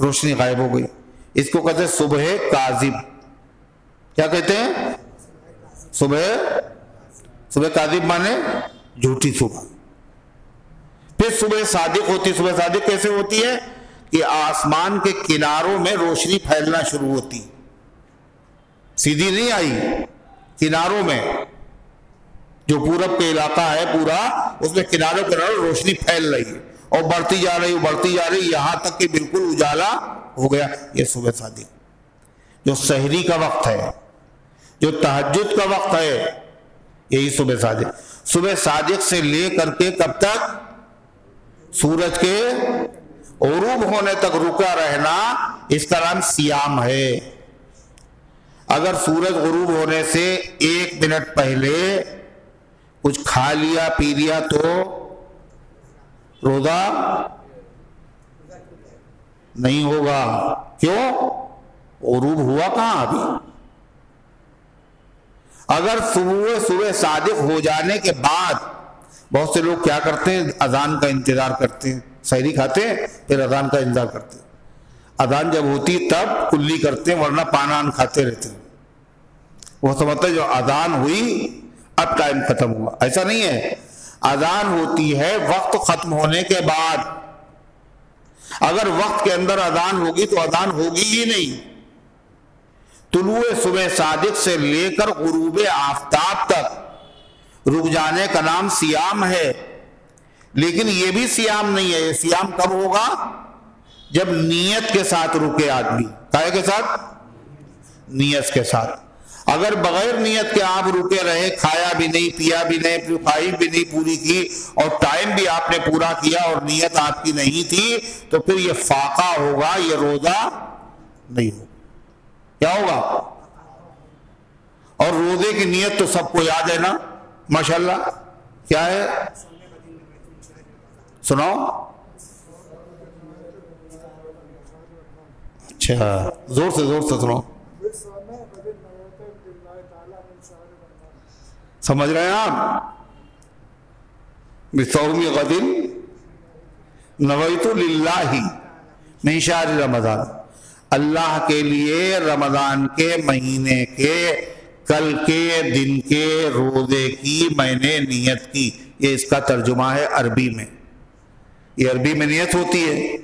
روشنی غائب ہو گئی. اس کو کہتے ہیں صبح کاذب. کیا کہتے ہیں؟ صبح کاذب مانے جھوٹی صبح. پھر صبح صادق ہوتی. صبح صادق کیسے ہوتی ہے؟ کہ آسمان کے کناروں میں روشنی پھیلنا شروع ہوتی. سیدھی نہیں آئی، کناروں میں. جو پورب کے علاقہ ہے پورا، اس میں کناروں روشنی پھیل رہی ہے اور بڑھتی جا رہی یہاں تک کہ بالکل اجالا ہو گیا. یہ صبح صادق. جو سحری کا وقت ہے، جو تہجد کا وقت ہے، یہی صبح صادق. صبح صادق سے لے کر کے کب تک؟ سورج کے غروب ہونے تک رکا رہنا، اس کا نام صیام ہے. اگر سورج غروب ہونے سے 1 منٹ پہلے کچھ کھا لیا پی لیا تو روزہ نہیں ہوگا. کیوں؟ غروب ہوا کہاں ابھی. اگر صبح صادق ہو جانے کے بعد بہت سے لوگ کیا کرتے ہیں؟ اذان کا انتظار کرتے ہیں. سحری کھاتے ہیں پھر اذان کا انتظار کرتے ہیں. اذان جب ہوتی تب کلی کرتے ہیں، ورنہ پان کھاتے رہتے ہیں. وہ سمجھتے ہیں جو اذان ہوئی اب ٹائم ختم ہوا. ایسا نہیں ہے. اذان ہوتی ہے وقت ختم ہونے کے بعد. اگر وقت کے اندر اذان ہوگی تو اذان ہوگی ہی نہیں. طلوع صبح صادق سے لے کر غروب آفتاب تک رک جانے کا نام صیام ہے. لیکن یہ بھی صیام نہیں ہے. یہ صیام کب ہوگا؟ جب نیت کے ساتھ رکے آدمی. کائے کے ساتھ؟ نیت کے ساتھ. اگر بغیر نیت کے آپ رکے رہے، کھایا بھی نہیں، پیا بھی نہیں، خواہش بھی نہیں پوری کی، اور ٹائم بھی آپ نے پورا کیا اور نیت آپ کی نہیں تھی، تو پھر یہ فاقہ ہوگا، یہ روزہ نہیں ہوگا. کیا ہوگا؟ اور روزے کی نیت تو سب کو یاد ہے نا ماشاءاللہ. کیا ہے؟ سناؤ. اچھا زور سے سناؤ. سمجھ رہے ہیں آپ؟ بصوم غد نویت للہ من شہر رمضان، اللہ کے لیے رمضان کے مہینے کے کل کے دن کے روزے کی میں نے نیت کی. یہ اس کا ترجمہ ہے عربی میں. یہ عربی میں نیت ہوتی ہے،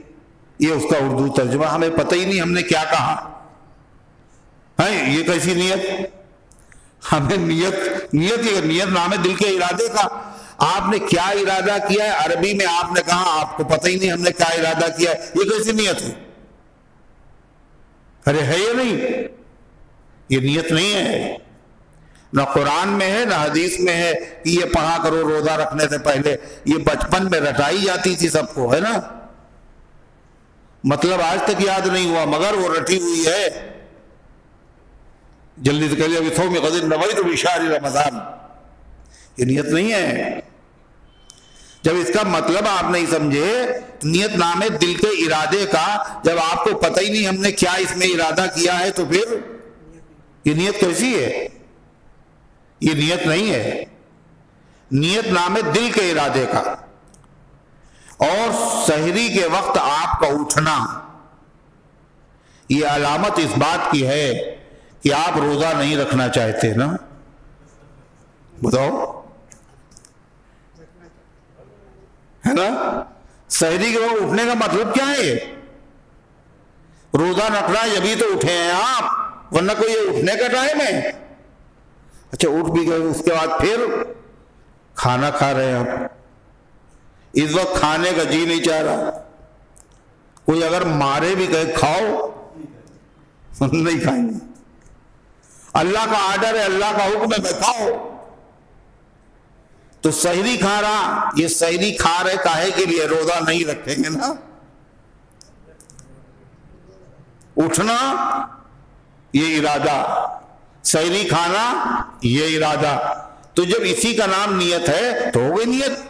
یہ اس کا اردو ترجمہ. ہمیں پتہ ہی نہیں ہم نے کیا کہا ہے. یہ کیسی نیت؟ ہمیں نیت نام ہے دل کے ارادے کا. آپ نے کیا ارادہ کیا ہے عربی میں آپ نے کہا آپ کو پتہ ہی نہیں ہم نے کیا ارادہ کیا ہے. یہ کیسی نیت ہے؟ ارے ہے یہ نہیں، یہ نیت نہیں ہے. نہ قرآن میں ہے نہ حدیث میں ہے کہ یہ پڑھا کرو روزہ رکھنے سے پہلے. یہ بچپن میں رٹائی جاتی تھی سب کو، ہے نا. مطلب آج تک یاد نہیں ہوا مگر وہ رٹی ہوئی ہے. جلدی سے کہہ لیا بصوم غد نویت من شہر رمضان. یہ نیت نہیں ہے. جب اس کا مطلب آپ نہیں سمجھے، نیت نام ہے دل کے ارادے کا. جب آپ کو پتہ ہی نہیں ہم نے کیا اس میں ارادہ کیا ہے تو پھر یہ نیت کیسی ہے؟ یہ نیت نہیں ہے. نیت نام ہے دل کے ارادے کا. اور سحری کے وقت آپ کا اٹھنا یہ علامت اس بات کی ہے کہ آپ روزہ نہیں رکھنا چاہتے نا. بتاؤ، ہے نا. سحری کے وقت اٹھنے کا مطلب کیا ہے؟ روزہ رکھنا ہے جبھی تو اٹھے ہیں آپ، ورنہ کوئی یہ اٹھنے کا ٹائم ہے؟ اچھا اٹھ بھی گئے، اس کے بعد پھر کھانا کھا رہے ہیں آپ. اس وقت کھانے کا جی نہیں چاہ رہا. کوئی اگر مارے بھی کہے کھاؤ، نہیں کھائیں گے. اللہ کا آرڈر ہے، اللہ کا حکم ہے، میں کھاؤ. تو سحری کھا رہا، یہ سحری کھا رہے کاہے کے لیے؟ روزہ نہیں رکھیں گے نا. اٹھنا یہ ارادہ، سحری کھانا یہ ارادہ. تو جب اسی کا نام نیت ہے تو ہو گئی نیت.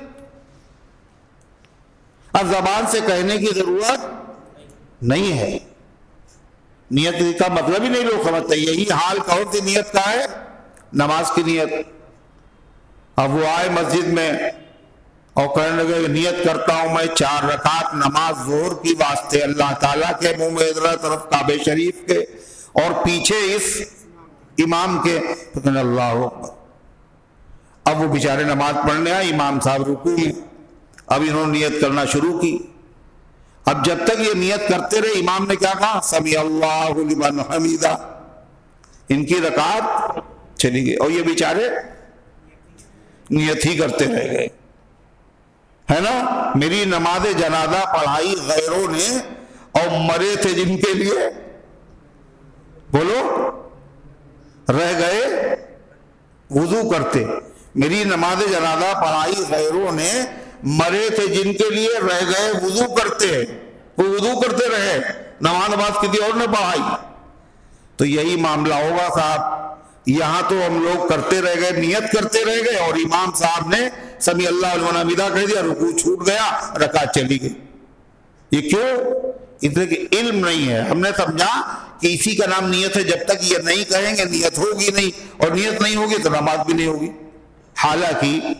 اب زبان سے کہنے کی ضرورت نہیں ہے. نیت کا مطلب ہی نہیں لوگ سمجھتے. یہی حال کون سی نیت کا ہے؟ نماز کی نیت. اب وہ آئے مسجد میں اور کہنے لگے نیت کرتا ہوں میں 4 رکعت نماز ظہر کی واسطے اللہ تعالیٰ کے، منہ میں ادھر طرف کعبہ شریف کے اور پیچھے اس امام کے. تو کہنے اللہ اکبر. اب وہ بیچارے نماز پڑھنے آئے، امام صاحب رکوع میں. اب انہوں نے نیت کرنا شروع کی. اب جب تک یہ نیت کرتے رہے امام نے کیا کہا؟ سمیع اللہ لمن حمیدہ. ان کی رکعت چلی گئی اور یہ بیچارے نیت ہی کرتے رہ گئے، ہے نا. میری نماز جنازہ پڑھائی غیروں نے اور مرے تھے جن کے لیے، بولو، رہ گئے وضو کرتے. میری نماز جنازہ پڑھائی غیروں نے، مرے تھے جن کے لیے، رہ گئے وضو کرتے. وہ وضو کرتے رہے، نماز کسی اور نے پڑھائی. تو یہی معاملہ ہوگا صاحب. یہاں تو ہم لوگ کرتے رہ گئے، نیت کرتے رہ گئے اور امام صاحب نے سمیع اللہ لمن حمیدہ کہہ دیا، رکوع چھوٹ گیا، رکعت چلی گئی. یہ کیوں؟ اس لیے کہ علم نہیں ہے. ہم نے سمجھا کہ اسی کا نام نیت ہے. جب تک یہ نہیں کہیں گے نیت ہوگی نہیں، اور نیت نہیں ہوگی تو نماز بھی نہیں ہوگی. حالانکہ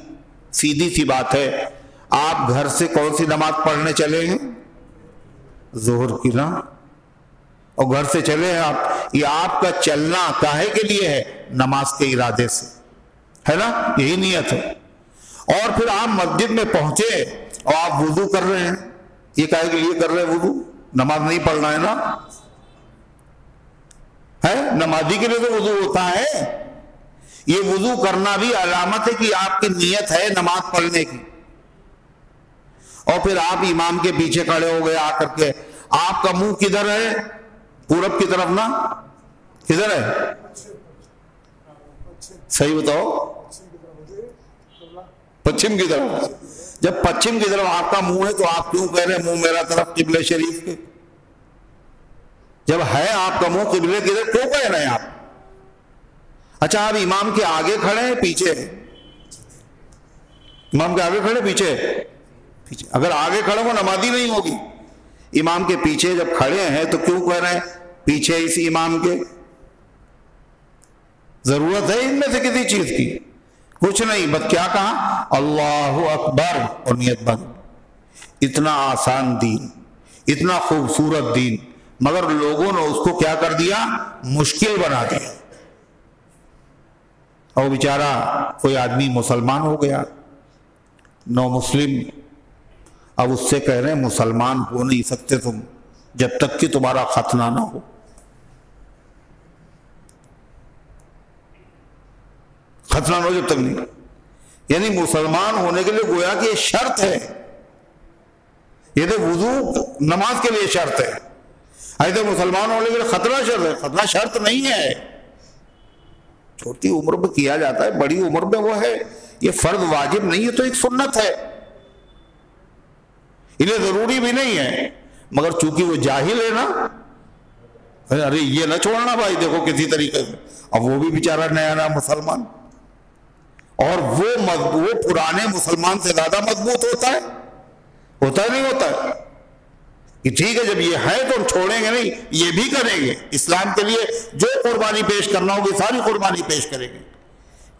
سیدھی سی بات ہے، آپ گھر سے کون سی نماز پڑھنے چلے ہیں؟ ظہر کی نا. اور گھر سے چلے ہیں آپ، یہ آپ کا چلنا کاہے کے لیے ہے؟ نماز کے ارادے سے، ہے نا. یہی نیت ہے. اور پھر آپ مسجد میں پہنچے اور آپ وضو کر رہے ہیں. یہ کاہے کے لیے کر رہے ہیں وضو؟ نماز نہیں پڑھنا ہے نا. ہے نمازی کے لیے تو وضو ہوتا ہے. یہ وضو کرنا بھی علامت ہے کہ آپ کی نیت ہے نماز پڑھنے کی. اور پھر آپ امام کے پیچھے کھڑے ہو گئے آ کر کے. آپ کا منہ کدھر ہے؟ پورب کی طرف نا. کدھر ہے؟ صحیح بتاؤ. پچھم کی طرف. جب پچھم کی طرف آپ کا منہ ہے تو آپ کیوں کہہ رہے ہیں منہ میرا طرف قبلہ شریف کے؟ جب ہے آپ کا منہ قبلے کی طرف کیوں کہہ رہے ہیں آپ؟ اچھا آپ امام کے آگے کھڑے ہیں پیچھے؟ امام کے آگے کھڑے پیچھے؟ اگر آگے کھڑے ہو نمازی نہیں ہوگی. امام کے پیچھے جب کھڑے ہیں تو کیوں کہہ رہے ہیں پیچھے اس امام کے؟ ضرورت ہے ان میں سے کسی چیز کی؟ کچھ نہیں، بس کیا کہا؟ اللہ اکبر اور نیت بند۔ اتنا آسان دین، اتنا خوبصورت دین، مگر لوگوں نے اس کو کیا کر دیا؟ مشکل بنا دیا۔ اور بیچارہ کوئی آدمی مسلمان ہو گیا، نو مسلم، اب اس سے کہہ رہے ہیں مسلمان ہو نہیں سکتے تم جب تک کہ تمہارا ختنہ نہ ہو۔ ختنہ نہ ہو جب تک نہیں، یعنی مسلمان ہونے کے لیے گویا کہ یہ شرط ہے، یہ تو وضو نماز کے لیے شرط ہے، ایسے مسلمان ہونے کے لیے ختنہ شرط ہے؟ ختنہ شرط نہیں ہے، چھوٹی عمر میں کیا جاتا ہے، بڑی عمر میں وہ ہے، یہ فرض واجب نہیں ہے، تو ایک سنت ہے، انہیں ضروری بھی نہیں ہے، مگر چونکہ وہ جاہل ہے نا، ارے یہ نہ چھوڑنا بھائی، دیکھو کسی طریقے سے، اب وہ بھی بیچارہ نیا نیا مسلمان، اور وہ پرانے مسلمان سے زیادہ مضبوط ہوتا ہے نہیں ہوتا ہے کہ ٹھیک ہے جب یہ ہے تو ہم چھوڑیں گے نہیں، یہ بھی کریں گے، اسلام کے لیے جو قربانی پیش کرنا ہوگی ساری قربانی پیش کریں گے۔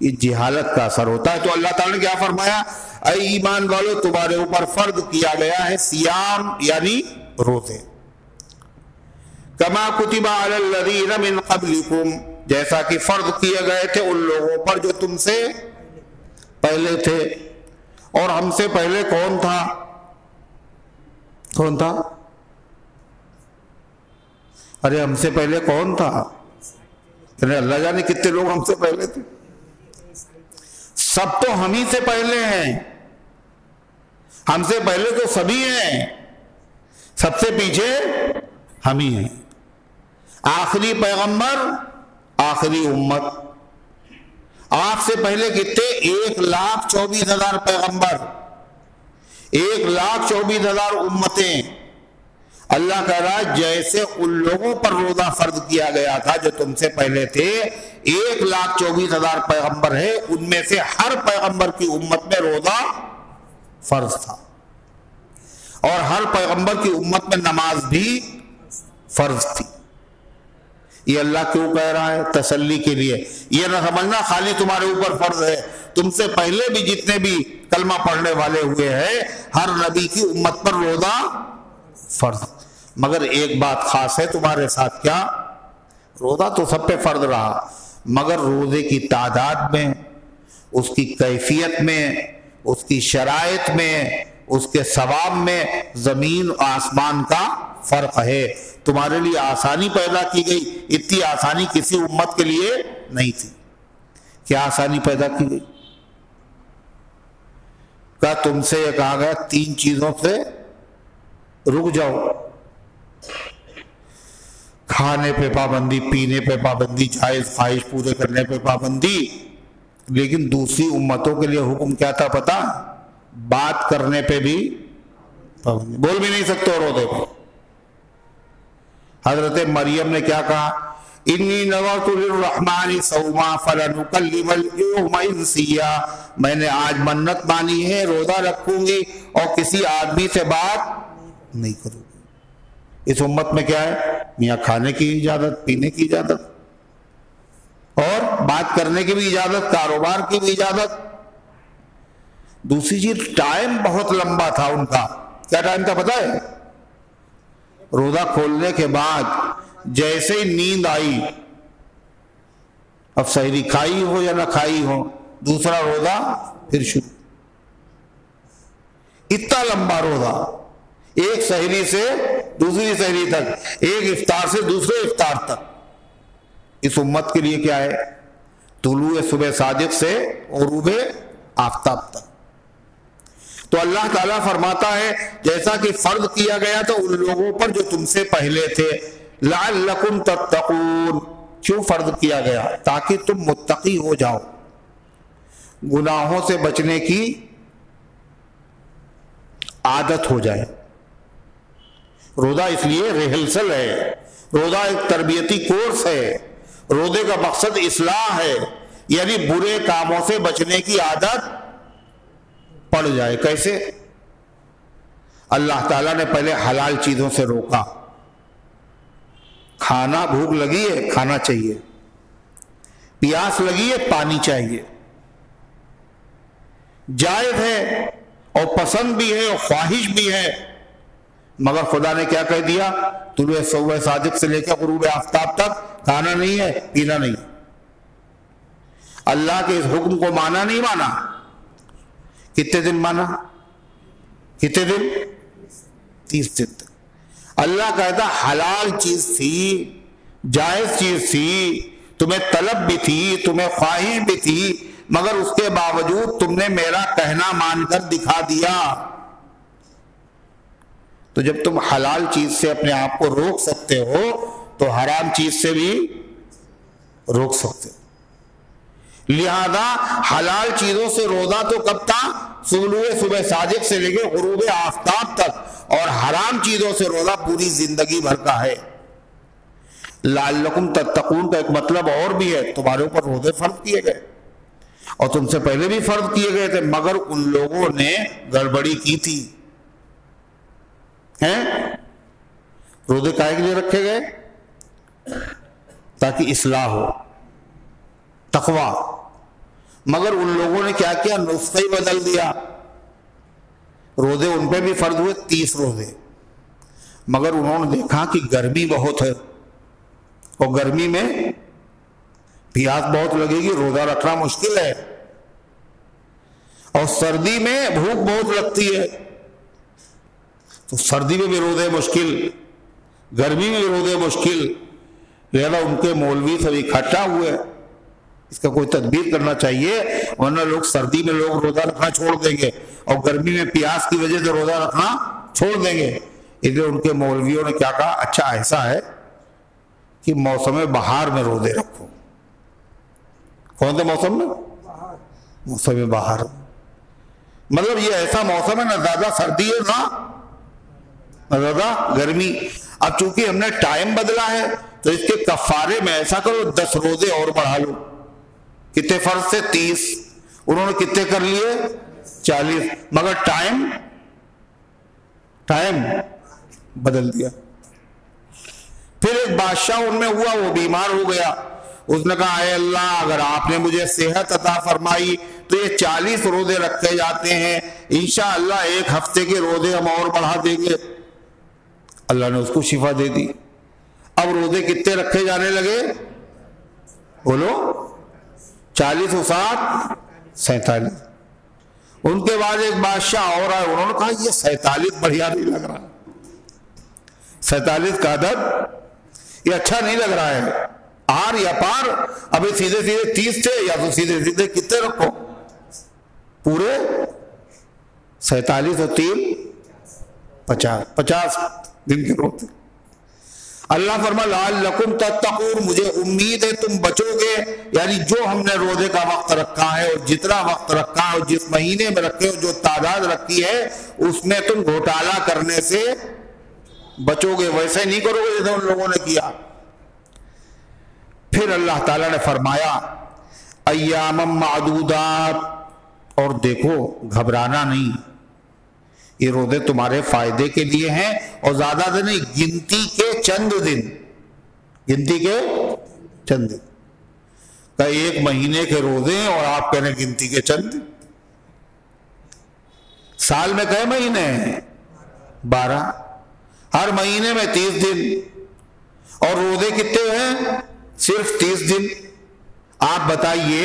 یہ جہالت کا اثر ہوتا ہے۔ تو اللہ تعالیٰ نے کیا فرمایا؟ اے ایمان والو، تمہارے اوپر فرض کیا گیا ہے سیام یعنی روزے، کما کتب علی الذین من قبلکم، جیسا کہ فرض کیے گئے تھے ان لوگوں پر جو تم سے پہلے تھے۔ اور ہم سے پہلے کون تھا؟ کون تھا؟ ارے ہم سے پہلے کون تھا؟ اللہ جانے کتنے لوگ ہم سے پہلے تھے، سب تو ہم ہی سے پہلے ہیں، ہم سے پہلے تو سبھی ہیں، سب سے پیچھے ہم ہی ہیں۔ آخری پیغمبر، آخری امت، آپ سے پہلے کتنے؟ 1,24,000 پیغمبر، 1,24,000 امتیں۔ اللہ کہہ رہا ہے جیسے ان لوگوں پر روزہ فرض کیا گیا تھا جو تم سے پہلے تھے، 1,24,000 پیغمبر ہے، ان میں سے ہر پیغمبر کی امت میں روزہ فرض تھا، اور ہر پیغمبر کی امت میں نماز بھی فرض تھی۔ یہ اللہ کیوں کہہ رہا ہے؟ تسلی کے لیے، یہ نہ سمجھنا خالی تمہارے اوپر فرض ہے، تم سے پہلے بھی جتنے بھی کلمہ پڑھنے والے ہوئے ہیں ہر نبی کی امت پر روزہ فرض، مگر ایک بات خاص ہے تمہارے ساتھ، کیا؟ روزہ تو سب پہ فرض رہا، مگر روزے کی تعداد میں، اس کی کیفیت میں، اس کی شرائط میں، اس کے ثواب میں زمین و آسمان کا فرق ہے۔ تمہارے لیے آسانی پیدا کی گئی، اتنی آسانی کسی امت کے لیے نہیں تھی۔ کیا آسانی پیدا کی گئی؟ کہا تم سے یہ کہا گیا 3 چیزوں سے رک جاؤ، کھانے پہ پابندی، پینے پہ پابندی، جائز خواہش پورے کرنے پہ پابندی، لیکن دوسری امتوں کے لیے حکم کیا تھا پتا؟ بات کرنے پہ بھی پابندی، بول بھی نہیں سکتے اور روزے پہ۔ حضرت مریم نے کیا کہا؟ انی نذرت للرحمن صوما فلن اکلم اليوم انسیا، میں نے آج منت مانی ہے روزہ رکھوں گی اور کسی آدمی سے بات نہیں کروں گی۔ اس امت میں کیا ہے؟ میاں کھانے کی اجازت، پینے کی اجازت، اور بات کرنے کی بھی اجازت، کاروبار کی بھی اجازت۔ دوسری چیز ٹائم بہت لمبا تھا ان کا۔ کیا ٹائم تھا پتہ ہے؟ روزہ کھولنے کے بعد جیسے ہی نیند آئی، اب سحری کھائی ہو یا نہ کھائی ہو، دوسرا روزہ پھر شروع۔ اتنا لمبا روزہ، ایک سحری سے دوسری سحری تک، ایک افطار سے دوسرے افطار تک۔ اس امت کے لیے کیا ہے؟ طلوع صبح صادق سے غروب آفتاب تک۔ تو اللہ تعالیٰ فرماتا ہے جیسا کہ فرض کیا گیا تو ان لوگوں پر جو تم سے پہلے تھے، لعلکم تتقون، کیوں فرض کیا گیا؟ تاکہ تم متقی ہو جاؤ، گناہوں سے بچنے کی عادت ہو جائے۔ روزہ اس لیے ریہرسل ہے، روزہ ایک تربیتی کورس ہے، روزے کا مقصد اصلاح ہے، یعنی برے کاموں سے بچنے کی عادت پڑ جائے۔ کیسے؟ اللہ تعالیٰ نے پہلے حلال چیزوں سے روکا، کھانا، بھوک لگی ہے کھانا چاہیے، پیاس لگی ہے پانی چاہیے، جائز ہے اور پسند بھی ہے اور خواہش بھی ہے، مگر خدا نے کیا کہہ دیا؟ طلوع صبح صادق سے لے کے غروب آفتاب تک کھانا نہیں ہے، پینا نہیں۔ اللہ کے اس حکم کو مانا نہیں مانا؟ کتنے دن مانا؟ کتنے دن؟ 30 دن تک۔ اللہ کہتا حلال چیز تھی، جائز چیز تھی، تمہیں طلب بھی تھی، تمہیں خواہش بھی تھی، مگر اس کے باوجود تم نے میرا کہنا مان کر دکھا دیا۔ تو جب تم حلال چیز سے اپنے آپ کو روک سکتے ہو تو حرام چیز سے بھی روک سکتے ہو۔ لہذا حلال چیزوں سے روزہ تو کب تھا؟ طلوع صبح صادق سے لے کے غروب آفتاب تک، اور حرام چیزوں سے روزہ پوری زندگی بھر کا ہے۔ لعلکم تتقون کا ایک مطلب اور بھی ہے، تمہارے اوپر روزے فرض کیے گئے اور تم سے پہلے بھی فرض کیے گئے تھے، مگر ان لوگوں نے گڑبڑی کی تھی۔ روزے کائے کے لیے رکھے گئے؟ تاکہ اصلاح ہو، تقویٰ، مگر ان لوگوں نے کیا کیا؟ نسخہ ہی بدل دیا۔ روزے ان پہ بھی فرض ہوئے 30 روزے، مگر انہوں نے دیکھا کہ گرمی بہت ہے اور گرمی میں پیاس بہت لگے گی، روزہ رکھنا مشکل ہے، اور سردی میں بھوک بہت لگتی ہے، تو سردی میں بھی روزے مشکل، گرمی میں بھی روزے مشکل، لہذا ان کے مولوی سب اکٹھا ہوئے، اس کا کوئی تدبیر کرنا چاہیے، ورنہ لوگ سردی میں لوگ روزہ رکھنا چھوڑ دیں گے اور گرمی میں پیاس کی وجہ سے روزہ رکھنا چھوڑ دیں گے۔ اس لیے ان کے مولویوں نے کیا کہا؟ اچھا ایسا ہے کہ موسم بہار میں روزے رکھو۔ کون سے موسم میں؟ موسم بہار، مطلب یہ ایسا موسم ہے نہ زیادہ سردی ہے نہ زیادہ گرمی۔ اب چونکہ ہم نے ٹائم بدلا ہے تو اس کے کفارے میں ایسا کرو 10 روزے اور بڑھا لو۔ کتنے فرض سے؟ 30، انہوں نے کتنے کر لیے؟ 40، مگر ٹائم بدل دیا۔ پھر ایک بادشاہ ان میں ہوا، وہ بیمار ہو گیا، اس نے کہا اے اللہ اگر آپ نے مجھے صحت عطا فرمائی تو یہ 40 روزے رکھے جاتے ہیں، انشاءاللہ 1 ہفتے کے روزے ہم اور بڑھا دیں گے۔ اللہ نے اس کو شفا دے دی۔ اب روزے کتنے رکھے جانے لگے؟ بولو، 40 و 7 47۔ ان کے بعد ایک بادشاہ اور آئے، انہوں نے کہا یہ 47 بڑھیا نہیں لگ رہا، 47 کا عدد یہ اچھا نہیں لگ رہا ہے، آر یا پار، ابھی سیدھے 30 تھے، یا تو سیدھے کتنے رکھو؟ پورے 47 اور 3 50 دن کے روزے۔ اللہ فرما لعلکم تتقون، مجھے امید ہے تم بچو گے، یعنی جو ہم نے روزے کا وقت رکھا ہے اور جتنا وقت رکھا ہے اور جس مہینے میں رکھے اور جو تعداد رکھی ہے اس میں تم گھوٹالہ کرنے سے بچو گے، ویسے نہیں کرو گے جیسے ان لوگوں نے کیا۔ پھر اللہ تعالیٰ نے فرمایا ایام معدودات، اور دیکھو گھبرانا نہیں، یہ روزے تمہارے فائدے کے لیے ہیں، اور زیادہ دن نہیں، گنتی کے چند دن، گنتی کے چند دن کا 1 مہینے کے روزے ہیں، اور آپ کہنے گنتی کے چند دن۔ سال میں کئے مہینے ہیں؟ 12، ہر مہینے میں 30 دن، اور روزے کتنے ہیں؟ صرف 30 دن۔ آپ بتائیے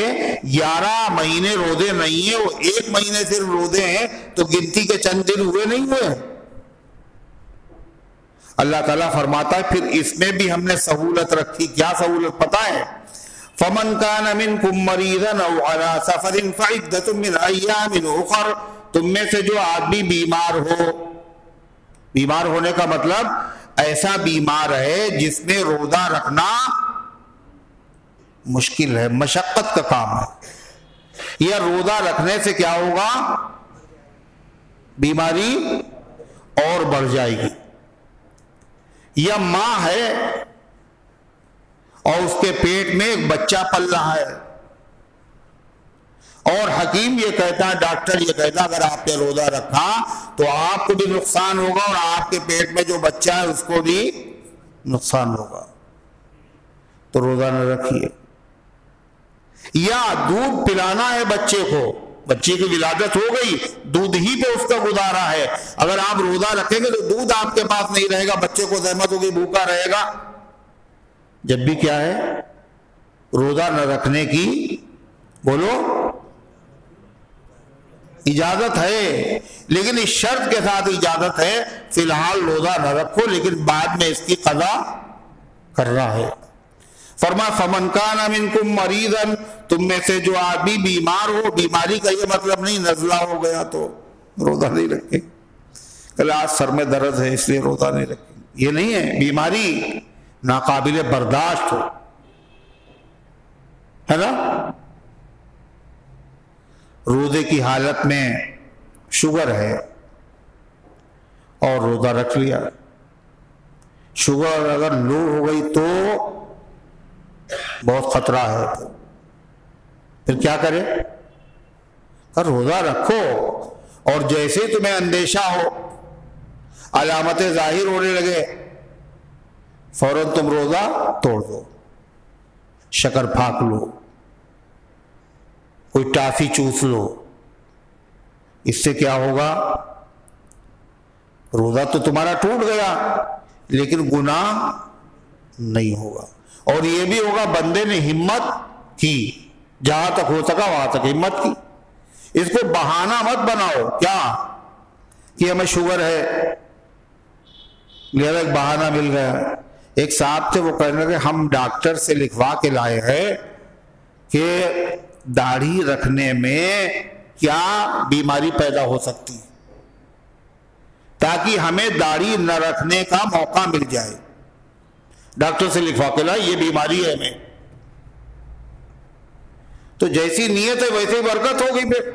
11 مہینے روزے نہیں ہیں، وہ 1 مہینے صرف روزے ہیں، تو گنتی کے چند دن ہوئے نہیں ہوئے؟ اللہ تعالیٰ فرماتا ہے پھر اس میں بھی ہم نے سہولت رکھی۔ کیا سہولت پتہ ہے؟ فَمَنْ كَانَ مِنْكُمْ مَرِيضًا أَوْ عَلَىٰ سَفَرٍ فَعِدَّةٌ مِّنْ أَيَّامٍ أُخَرَ، تم میں سے جو آدمی بیمار ہو، بیمار ہونے کا مطلب ایسا بیمار ہے جس میں روزہ رکھنا مشکل ہے، مشقت کا کام ہے، یا روزہ رکھنے سے کیا ہوگا؟ بیماری اور بڑھ جائے گی، یا ماں ہے اور اس کے پیٹ میں ایک بچہ پل رہا ہے، اور حکیم یہ کہتا ہے، ڈاکٹر یہ کہتا ہے اگر آپ نے روزہ رکھا تو آپ کو بھی نقصان ہوگا اور آپ کے پیٹ میں جو بچہ ہے اس کو بھی نقصان ہوگا، تو روزہ نہ رکھیے۔ یا دودھ پلانا ہے بچے کو بچی کی ولادت ہو گئی، دودھ ہی پہ اس کا گزارا ہے. اگر آپ روزہ رکھیں گے تو دودھ آپ کے پاس نہیں رہے گا، بچے کو زحمت ہوگی، بھوکا رہے گا. جب بھی کیا ہے، روزہ نہ رکھنے کی بولو اجازت ہے، لیکن اس شرط کے ساتھ اجازت ہے فی الحال روزہ نہ رکھو، لیکن بعد میں اس کی قضا کرنا ہے. فرما فمن کان منکم مریضا، تم میں سے جو آدمی بیمار ہو، بیماری کا یہ مطلب نہیں نزلہ ہو گیا تو روزہ نہیں رکھے، کل آج سر میں درد ہے اس لیے روزہ نہیں رکھے، یہ نہیں ہے. بیماری ناقابل برداشت ہو، ہے نا، روزے کی حالت میں شوگر ہے اور روزہ رکھ لیا، شوگر اگر لو ہو گئی تو بہت خطرہ ہے، پھر کیا کرے؟ روزہ رکھو، اور جیسے تمہیں اندیشہ ہو، علامتیں ظاہر ہونے لگے، فوراً تم روزہ توڑ دو، شکر پھاک لو، کوئی ٹافی چوس لو. اس سے کیا ہوگا؟ روزہ تو تمہارا ٹوٹ گیا لیکن گناہ نہیں ہوگا. اور یہ بھی ہوگا بندے نے ہمت کی، جہاں تک ہو سکا وہاں تک ہمت کی. اس کو بہانہ مت بناؤ کیا کہ ہمیں شوگر ہے لہذا ایک بہانہ مل گیا. ایک صاحب تھے، وہ کہنے لگے ہم ڈاکٹر سے لکھوا کے لائے ہیں کہ داڑھی رکھنے میں کیا بیماری پیدا ہو سکتی ہے، تاکہ ہمیں داڑھی نہ رکھنے کا موقع مل جائے. ڈاکٹر سے لکھوا کے لائے یہ بیماری ہے ہمیں. تو جیسی نیت ہے ویسے برکت ہوگی، پھر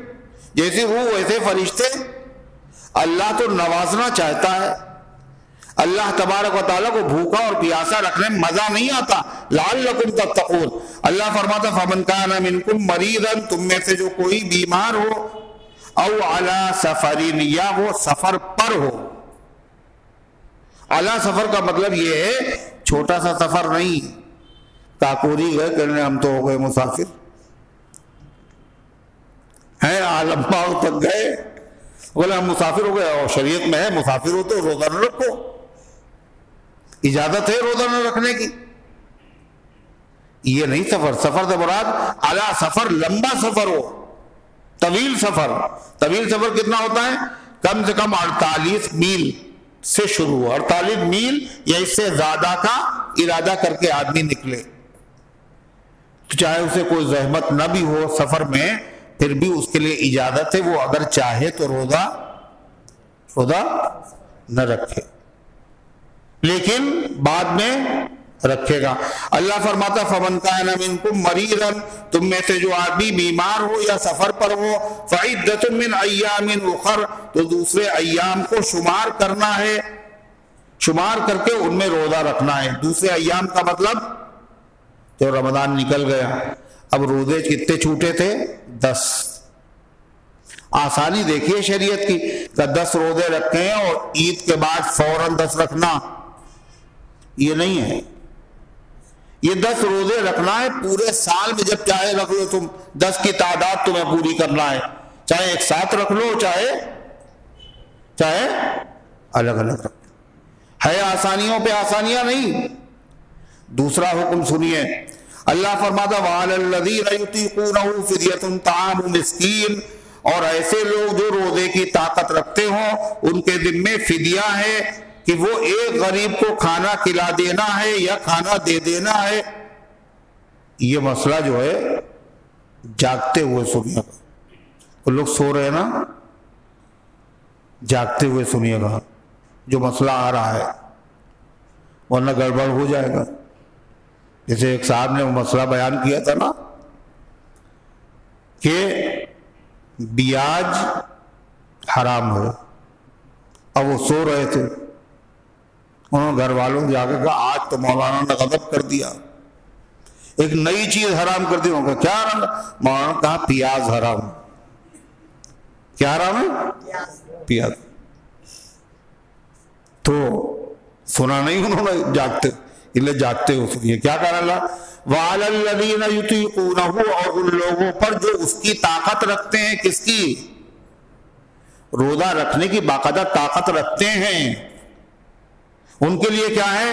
جیسی روح ویسے فرشتے. اللہ تو نوازنا چاہتا ہے. اللہ تبارک و تعالیٰ کو بھوکا اور پیاسا رکھنے میں مزہ نہیں آتا. لعلکم تتقون. اللہ فرماتا فمن کان منکم مریضا، تم میں سے جو کوئی بیمار ہو، او علی سفر، یا وہ سفر پر ہو. علی سفر کا مطلب یہ ہے چھوٹا سا سفر نہیں، کاکوری گئے کرنے ہم تو ہو گئے مسافر ہیں، عالم باغ تک گئے بولے ہم مسافر ہو گئے، اور شریعت میں ہے مسافر ہو تو روزہ نہ رکھو، اجازت ہے روزہ نہ رکھنے کی. یہ نہیں سفر. سفر سے مراد اعلیٰ سفر، لمبا سفر ہو، طویل سفر. طویل سفر کتنا ہوتا ہے؟ کم سے کم 48 میل سے شروع ہو، 48 میل یا اس سے زیادہ کا ارادہ کر کے آدمی نکلے، تو چاہے اسے کوئی زحمت نہ بھی ہو سفر میں، پھر بھی اس کے لیے اجازت ہے وہ اگر چاہے تو روزہ نہ رکھے، لیکن بعد میں رکھے گا. اللہ فرماتا فمن کان منکم مریضا، تم میں سے جو آدمی بیمار ہو یا سفر پر ہو، فعدۃ من ایام اخر، تو دوسرے ایام کو شمار کرنا ہے، شمار کر کے ان میں روزہ رکھنا ہے. دوسرے ایام کا مطلب جو رمضان نکل گیا، اب روزے کتنے چھوٹے تھے؟ 10. آسانی دیکھیے شریعت کی کہ 10 روزے رکھے ہیں اور عید کے بعد فوراً 10 رکھنا، یہ نہیں ہے. یہ 10 روزے رکھنا ہے پورے سال میں، جب چاہے رکھ لو تم. 10 کی تعداد تمہیں پوری کرنا ہے، چاہے ایک ساتھ رکھ لو، چاہے الگ الگ رکھ لو. ہے آسانیوں پہ آسانیاں نہیں. دوسرا حکم سنیے، اللہ فرماتا وَعَلَى الَّذِينَ يُطِيقُونَهُ فِدْيَةٌ طَعَامُ مِسْكِينٍ، اور ایسے لوگ جو روزے کی طاقت رکھتے ہوں ان کے ذمے فدیہ ہے کہ وہ ایک غریب کو کھانا کھلا دینا ہے یا کھانا دے دینا ہے. یہ مسئلہ جو ہے جاگتے ہوئے سنیے گا. وہ لوگ سو رہے ہیں نا، جاگتے ہوئے سنیے گا جو مسئلہ آ رہا ہے، ورنہ گڑبڑ ہو جائے گا. جیسے ایک صاحب نے وہ مسئلہ بیان کیا تھا نا کہ بیاج حرام ہے، اب وہ سو رہے تھے، انہوں نے گھر والوں نے جا کے کہا آج تو مولانا نے غضب کر دیا، ایک نئی چیز حرام کر دی. انہوں نے کہا کیا حرام؟ مولانا نے کہا پیاز حرام. کیا حرام ہے؟ پیاز. تو سنا نہیں انہوں نے، جاگتے، جاگتے ہو سکیے. کیا کہا اللہ وعلی الذین یطیقونہ، اور ان لوگوں پر جو اس کی طاقت رکھتے ہیں، کس کی؟ روزہ رکھنے کی باقاعدہ طاقت رکھتے ہیں، ان کے لیے کیا ہے؟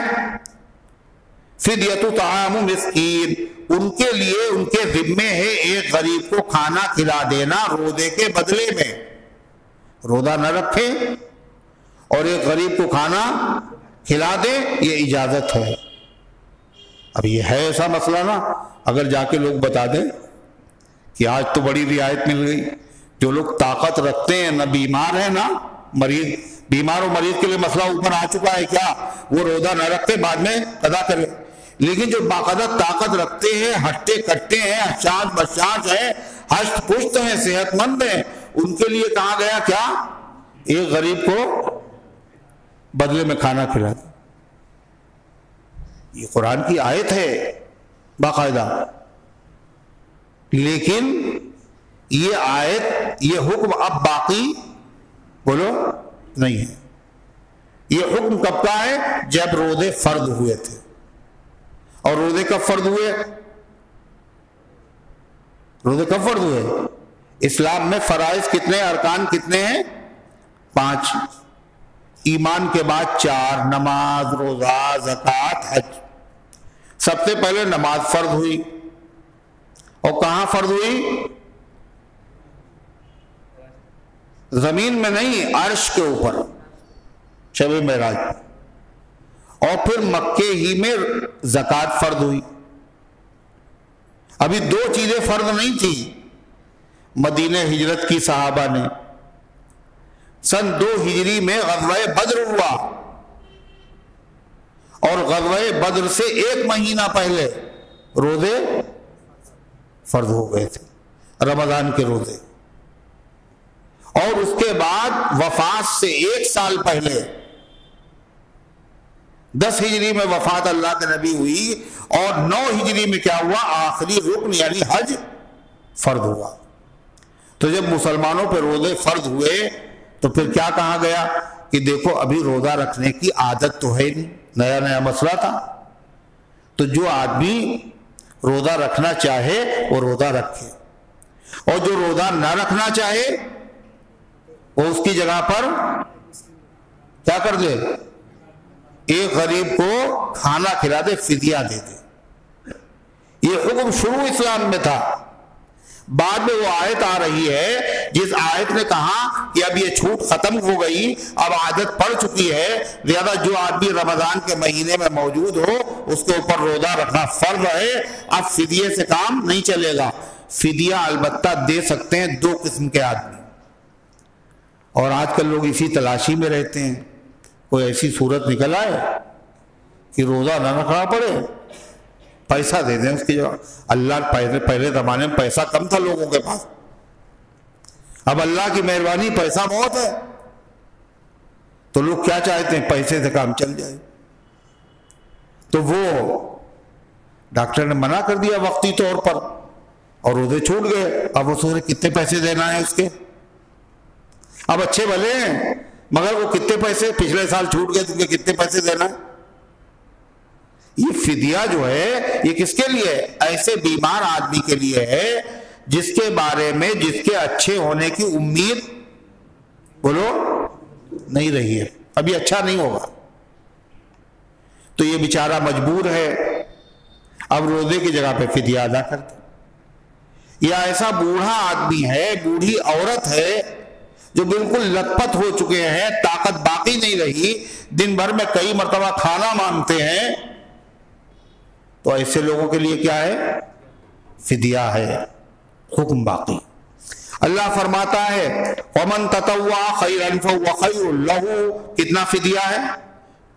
فدیۃ طعام مسکین، ان کے لیے ان کے ذمے ہے ایک غریب کو کھانا کھلا دینا روزے کے بدلے میں۔ روزہ نہ رکھے اور ایک غریب کو کھانا کھلا دے، یہ اجازت ہے۔ اب یہ ہے ایسا مسئلہ نا، اگر جا کے لوگ بتا دیں کہ آج تو بڑی رعایت مل گئی، جو لوگ طاقت رکھتے ہیں، نہ بیمار ہیں نہ مریض، بیمار و مریض کے لیے مسئلہ اوپر آ چکا ہے کیا، وہ روزہ نہ رکھتے بعد میں قضا کرے، لیکن جو باقاعدہ طاقت رکھتے ہیں، ہٹے کٹے ہیں، حشاش بشاش ہیں، ہشت پشت ہیں، صحت مند ہیں، ان کے لیے کہا گیا کیا؟ ایک غریب کو بدلے میں کھانا کھلا دے۔ یہ قرآن کی آیت ہے باقاعدہ، لیکن یہ آیت، یہ حکم اب باقی بولو نہیں ہے۔ یہ حکم کب کا ہے؟ جب روزے فرض ہوئے تھے۔ اور روزے کب فرض ہوئے؟ روزے کب فرض ہوئے؟ اسلام میں فرائض کتنے، ارکان کتنے ہیں؟ 5۔ ایمان کے بعد 4، نماز، روزہ، زکوٰۃ، حج۔ سب سے پہلے نماز فرض ہوئی، اور کہاں فرض ہوئی؟ زمین میں نہیں، عرش کے اوپر، شب معراج۔ اور پھر مکے ہی میں زکوٰۃ فرض ہوئی۔ ابھی 2 چیزیں فرض نہیں تھی۔ مدینہ ہجرت کی صحابہ نے سن 2 ہجری میں غزوہ بدر ہوا، اور غزوہ بدر سے 1 مہینہ پہلے روزے فرض ہو گئے تھے، رمضان کے روزے۔ اور اس کے بعد وفات سے 1 سال پہلے 10 ہجری میں وفات اللہ کے نبی ہوئی، اور 9 ہجری میں کیا ہوا؟ آخری رکن یعنی حج فرض ہوا۔ تو جب مسلمانوں پہ روزے فرض ہوئے تو پھر کیا کہا گیا کہ دیکھو ابھی روزہ رکھنے کی عادت تو ہے نہیں، نیا نیا مسئلہ تھا، تو جو آدمی روزہ رکھنا چاہے وہ روزہ رکھے، اور جو روزہ نہ رکھنا چاہے وہ اس کی جگہ پر کیا کر دے؟ ایک غریب کو کھانا کھلا دے، فدیہ دے دے۔ یہ حکم شروع اسلام میں تھا، بعد میں وہ آیت آ رہی ہے جس آیت نے کہا کہ اب یہ چھوٹ ختم ہو گئی، اب عادت پڑ چکی ہے، زیادہ جو آدمی رمضان کے مہینے میں موجود ہو اس کے اوپر روزہ رکھنا فرض ہے، اب فدیے سے کام نہیں چلے گا۔ فدیہ البتہ دے سکتے ہیں 2 قسم کے آدمی، اور آج کل لوگ اسی تلاشی میں رہتے ہیں، کوئی ایسی صورت نکل آئے کہ روزہ نہ رکھنا پڑے، پیسہ دے دیں اس کی جگہ۔ اللہ پہلے زمانے میں پیسہ کم تھا لوگوں کے پاس، اب اللہ کی مہربانی پیسہ بہت ہے، تو لوگ کیا چاہتے ہیں؟ پیسے سے کام چل جائے۔ تو وہ ڈاکٹر نے منع کر دیا وقتی طور پر، اور روزے چھوٹ گئے۔ اب وہ سوچ رہے کتنے پیسے دینا ہے اس کے، اب اچھے بھلے ہیں مگر وہ کتنے پیسے پچھلے سال چھوٹ گئے، تم کے کتنے پیسے دینا ہے؟ یہ فدیہ جو ہے یہ کس کے لیے ہے؟ ایسے بیمار آدمی کے لیے ہے جس کے بارے میں جس کے اچھے ہونے کی امید بولو نہیں رہی ہے، ابھی اچھا نہیں ہوگا، تو یہ بیچارہ مجبور ہے اب روزے کی جگہ پہ فدیہ ادا کرتا۔ یا ایسا بوڑھا آدمی ہے، بوڑھی عورت ہے جو بالکل لت پت ہو چکے ہیں، طاقت باقی نہیں رہی، دن بھر میں کئی مرتبہ کھانا مانگتے ہیں، تو ایسے لوگوں کے لیے کیا ہے؟ فدیہ ہے، حکم باقی۔ اللہ فرماتا ہے وَمَن تَطَوَّعَ خَيْرًا فَهُوَ خَيْرٌ لَهُ، کتنا فدیہ ہے؟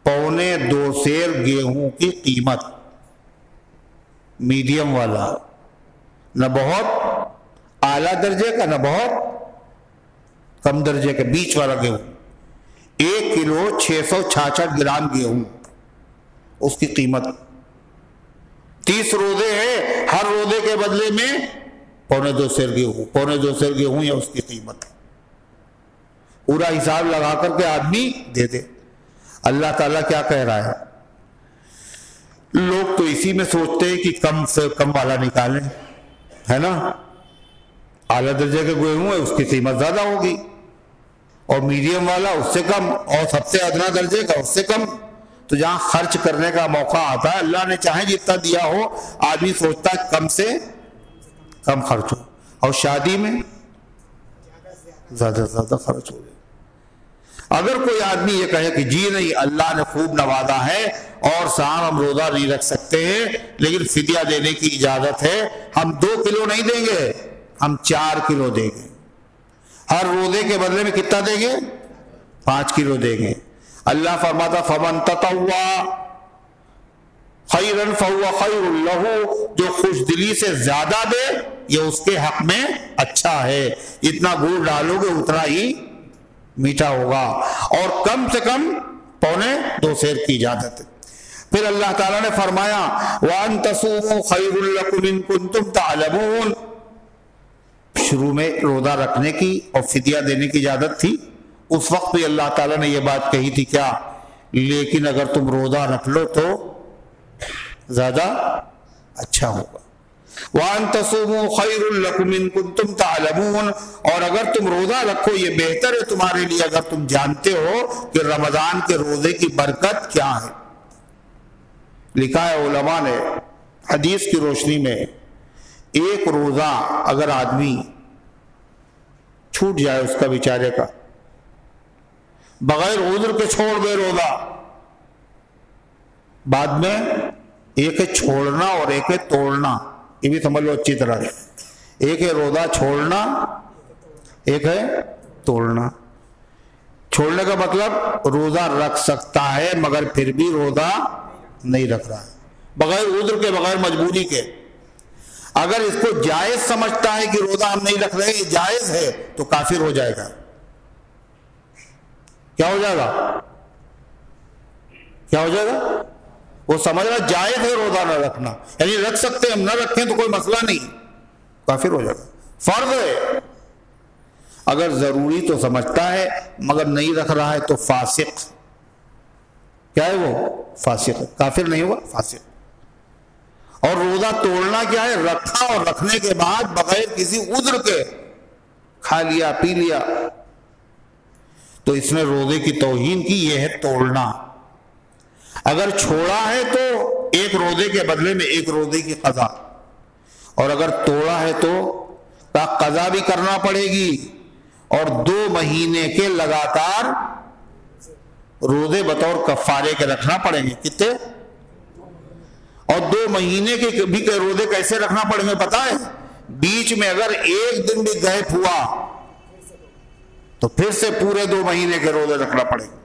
2.25 سیر گیہوں کی قیمت، میڈیم والا، نہ بہت اعلیٰ درجے کا نہ بہت کم درجے کا، بیچ والا گیہوں۔ 1 کلو 666 گرام گیہوں اس کی قیمت۔ 30 روزے ہیں، ہر روزے کے بدلے میں 2.25 سیر گیہوں، 2.25 سیر گیہوں یا اس کی قیمت، پورا حساب لگا کر کے آدمی دے دے۔ اللہ تعالیٰ کیا کہہ رہا ہے؟ لوگ تو اسی میں سوچتے ہیں کہ کم سے کم والا نکالیں، ہے نا، اعلیٰ درجے کے گیہوں ہے اس کی قیمت زیادہ ہوگی، اور میڈیم والا اس سے کم، اور سب سے ادنا درجے کا اس سے کم۔ تو جہاں خرچ کرنے کا موقع آتا ہے، اللہ نے چاہے جتنا دیا ہو، آدمی سوچتا ہے کم سے کم خرچ ہو، اور شادی میں زیادہ سے زیادہ خرچ ہو جائے۔ اگر کوئی آدمی یہ کہے کہ جی نہیں اللہ نے خوب نوازا ہے اور صاحب ہم روزہ نہیں رکھ سکتے ہیں لیکن فدیہ دینے کی اجازت ہے، ہم 2 کلو نہیں دیں گے، ہم 4 کلو دیں گے، ہر روزے کے بدلے میں کتنا دیں گے؟ 5 کلو دیں گے۔ اللہ فرماتا فمن تطوع خیرا فهو خیر له، جو خوش دلی سے زیادہ دے یہ اس کے حق میں اچھا ہے، جتنا گڑ ڈالو گے اتنا ہی میٹھا ہوگا، اور کم سے کم 1.25 سیر کی اجازت ہے۔ پھر اللہ تعالیٰ نے فرمایا وَأَن تَصُومُوا خَيْرٌ لَكُمْ إِن كُنتُمْ تَعْلَمُونَ، شروع میں روزہ رکھنے کی اور فدیہ دینے کی اجازت تھی، اس وقت بھی اللہ تعالیٰ نے یہ بات کہی تھی کیا؟ لیکن اگر تم روزہ رکھ لو تو زیادہ اچھا ہوگا۔ وَأَن تَصُومُوا خَيْرٌ لَكُمْ إِن كُنتُمْ تَعْلَمُونَ، اور اگر تم روزہ رکھو یہ بہتر ہے تمہارے لیے اگر تم جانتے ہو کہ رمضان کے روزے کی برکت کیا ہے۔ لکھا ہے علماء نے حدیث کی روشنی میں، ایک روزہ اگر آدمی چھوٹ جائے اس کا بیچارے کا، بغیر عذر کے چھوڑ دے روزہ، بعد میں ایک ہے چھوڑنا اور ایک ہے توڑنا، یہ بھی سمجھ لو اچھی طرح ہے، ایک ہے روزہ چھوڑنا، ایک ہے توڑنا۔ چھوڑنے کا مطلب روزہ رکھ سکتا ہے مگر پھر بھی روزہ نہیں رکھ رہا ہے، بغیر عذر کے، بغیر مجبوری کے۔ اگر اس کو جائز سمجھتا ہے کہ روزہ ہم نہیں رکھ رہے یہ جائز ہے تو کافر ہو جائے گا۔ کیا ہو جائے گا؟ کیا ہو جائے گا؟ وہ سمجھ رہا جائز ہے روزہ نہ رکھنا، یعنی رکھ سکتے ہم نہ رکھیں تو کوئی مسئلہ نہیں، کافر ہو جائے گا۔ فرض ہے، اگر ضروری تو سمجھتا ہے مگر نہیں رکھ رہا ہے تو فاسق، کیا ہے وہ؟ فاسق ہے، کافر نہیں ہوا، فاسق۔ اور روزہ توڑنا کیا ہے؟ رکھا اور رکھنے کے بعد بغیر کسی عذر کے کھا لیا پی لیا، تو اس نے روزے کی توہین کی، یہ ہے توڑنا۔ اگر چھوڑا ہے تو ایک روزے کے بدلے میں ایک روزے کی قضا، اور اگر توڑا ہے تو قضا بھی کرنا پڑے گی، اور 2 مہینے کے لگاتار روزے بطور کفارے کے رکھنا پڑیں گے۔ کتنے؟ اور 2 مہینے کے بھی روزے کیسے رکھنا پڑیں گے پتہ ہے؟ بیچ میں اگر ایک دن بھی گیپ ہوا تو پھر سے پورے 2 مہینے کے روزے رکھنا پڑے گا۔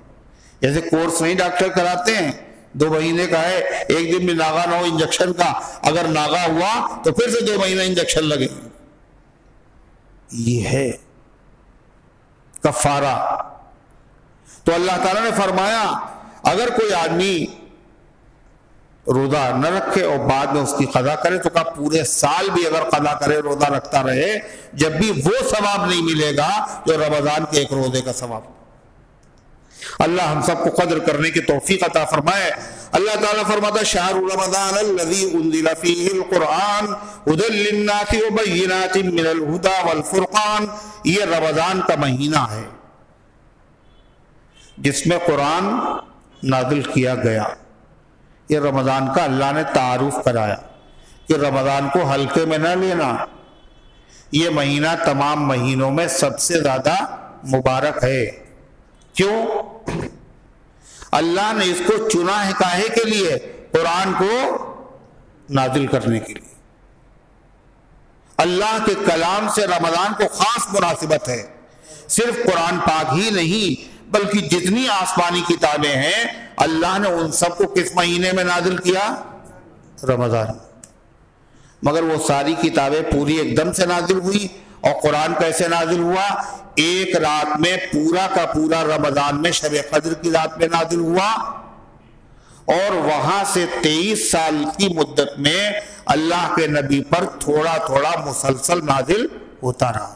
جیسے کورس نہیں ڈاکٹر کراتے ہیں، 2 مہینے کا ہے، ایک دن بھی ناغا نہ ہو انجیکشن کا، اگر ناغا ہوا تو پھر سے 2 مہینے انجیکشن لگے۔ یہ ہے کفارہ۔ تو اللہ تعالیٰ نے فرمایا اگر کوئی آدمی روزہ نہ رکھے اور بعد میں اس کی قضا کرے تو کہا پورے سال بھی اگر قضا کرے روزہ رکھتا رہے جب بھی وہ ثواب نہیں ملے گا جو رمضان کے ایک روزے کا ثواب۔ اللہ ہم سب کو قدر کرنے کی توفیق عطا فرمائے۔ اللہ تعالیٰ فرماتا شہر رمضان الذی انزل فیہ القرآن ھدی للناس وبینات من الہدی والفرقان، یہ رمضان کا مہینہ ہے جس میں قرآن نازل کیا گیا۔ یہ رمضان کا اللہ نے تعارف کرایا کہ رمضان کو ہلکے میں نہ لینا، یہ مہینہ تمام مہینوں میں سب سے زیادہ مبارک ہے۔ کیوں؟ اللہ نے اس کو چنا ہے کاہے کے لیے؟ قرآن کو نازل کرنے کے لیے۔ اللہ کے کلام سے رمضان کو خاص مناسبت ہے۔ صرف قرآن پاک ہی نہیں بلکہ جتنی آسمانی کتابیں ہیں اللہ نے ان سب کو کس مہینے میں نازل کیا؟ رمضان۔ مگر وہ ساری کتابیں پوری ایک دم سے نازل ہوئی، اور قرآن کیسے نازل ہوا؟ ایک رات میں پورا کا پورا رمضان میں شب قدر کی رات میں نازل ہوا، اور وہاں سے 23 سال کی مدت میں اللہ کے نبی پر تھوڑا تھوڑا مسلسل نازل ہوتا رہا۔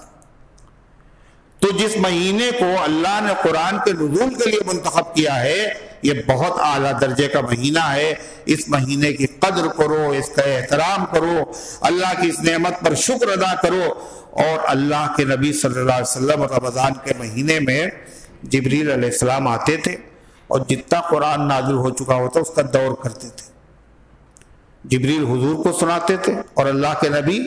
تو جس مہینے کو اللہ نے قرآن کے نزول کے لیے منتخب کیا ہے یہ بہت اعلیٰ درجے کا مہینہ ہے، اس مہینے کی قدر کرو، اس کا احترام کرو، اللہ کی اس نعمت پر شکر ادا کرو۔ اور اللہ کے نبی صلی اللہ علیہ وسلم رمضان کے مہینے میں جبریل علیہ السلام آتے تھے اور جتنا قرآن نازل ہو چکا ہوتا اس کا دور کرتے تھے۔ جبریل حضور کو سناتے تھے اور اللہ کے نبی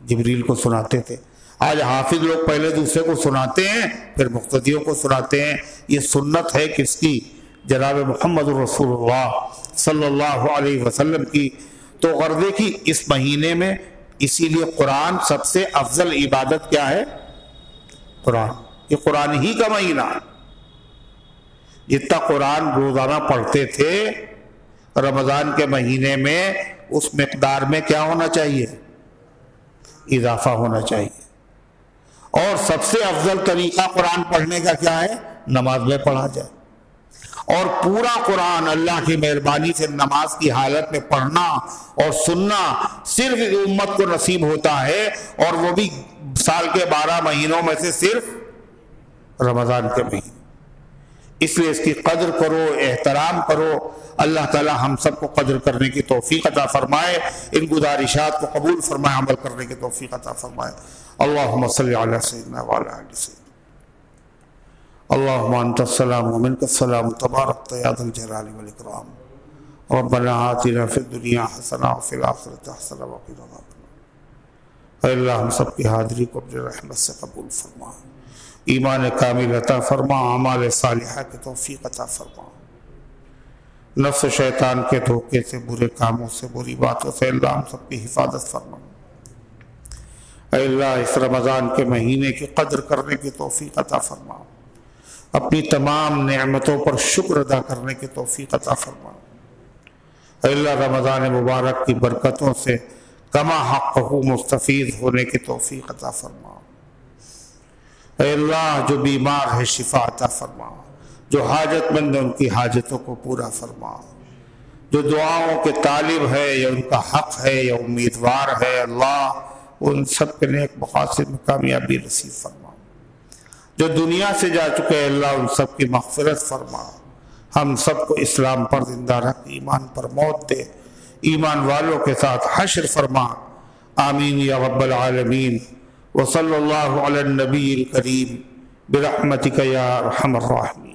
جبریل کو سناتے تھے۔ آج حافظ لوگ پہلے دوسرے کو سناتے ہیں پھر مقتدیوں کو سناتے ہیں۔ یہ سنت ہے کس کی؟ جناب محمد رسول اللہ صلی اللہ علیہ وسلم کی۔ تو غرضے کی اس مہینے میں اسی لیے قرآن سب سے افضل عبادت کیا ہے؟ قرآن۔ یہ قرآن ہی کا مہینہ ہے۔ جتنا قرآن روزانہ پڑھتے تھے رمضان کے مہینے میں اس مقدار میں کیا ہونا چاہیے؟ اضافہ ہونا چاہیے۔ اور سب سے افضل طریقہ قرآن پڑھنے کا کیا ہے؟ نماز میں پڑھا جائے۔ اور پورا قرآن اللہ کی مہربانی سے نماز کی حالت میں پڑھنا اور سننا صرف امت کو نصیب ہوتا ہے، اور وہ بھی سال کے 12 مہینوں میں سے صرف رمضان کے مہینے۔ اس لیے اس کی قدر کرو، احترام کرو۔ اللہ تعالی ہم سب کو قدر کرنے کی توفیق عطا فرمائے، ان گزارشات کو قبول فرمائے، عمل کرنے کی توفیق عطا فرمائے۔ اللہم صلی علی سیدنا وعلی آل سیدنا۔ اللہم انت السلام ومنک السلام تبارک یا ذا الجلال والاکرام۔ ربنا آتنا فی الدنیا حسنہ وفی الآخرۃ حسنہ وقنا عذاب النار۔ اے اللہ ہم سب کی حاضری کو اپنے رحمت سے قبول فرما، ایمان کامل عطا فرما، اعمال صالحہ کی توفیق عطا فرما، نفس و شیطان کے دھوکے سے، برے کاموں سے، بری باتوں سے اللہ ہم سب کی حفاظت فرما۔ اے اللہ اس رمضان کے مہینے کی قدر کرنے کی توفیق عطا فرما، اپنی تمام نعمتوں پر شکر ادا کرنے کی توفیق عطا فرما۔ اے اللہ رمضان مبارک کی برکتوں سے کما حقہ مستفید ہونے کی توفیق عطا فرما۔ اے اللہ جو بیمار ہے شفا عطا فرما، جو حاجت مند ہے ان کی حاجتوں کو پورا فرما، جو دعاؤں کے طالب ہے یا ان کا حق ہے یا امیدوار ہے اللہ ان سب کے نیک مقاصد میں کامیابی نصیب فرما۔ جو دنیا سے جا چکے اللہ ان سب کی مغفرت فرما، ہم سب کو اسلام پر زندہ رکھ، ایمان پر موت دے، ایمان والوں کے ساتھ حشر فرما، آمین یا رب العالمین۔ وصلی اللہ علی النبی الکریم برحمتک یا ارحم الراحمین۔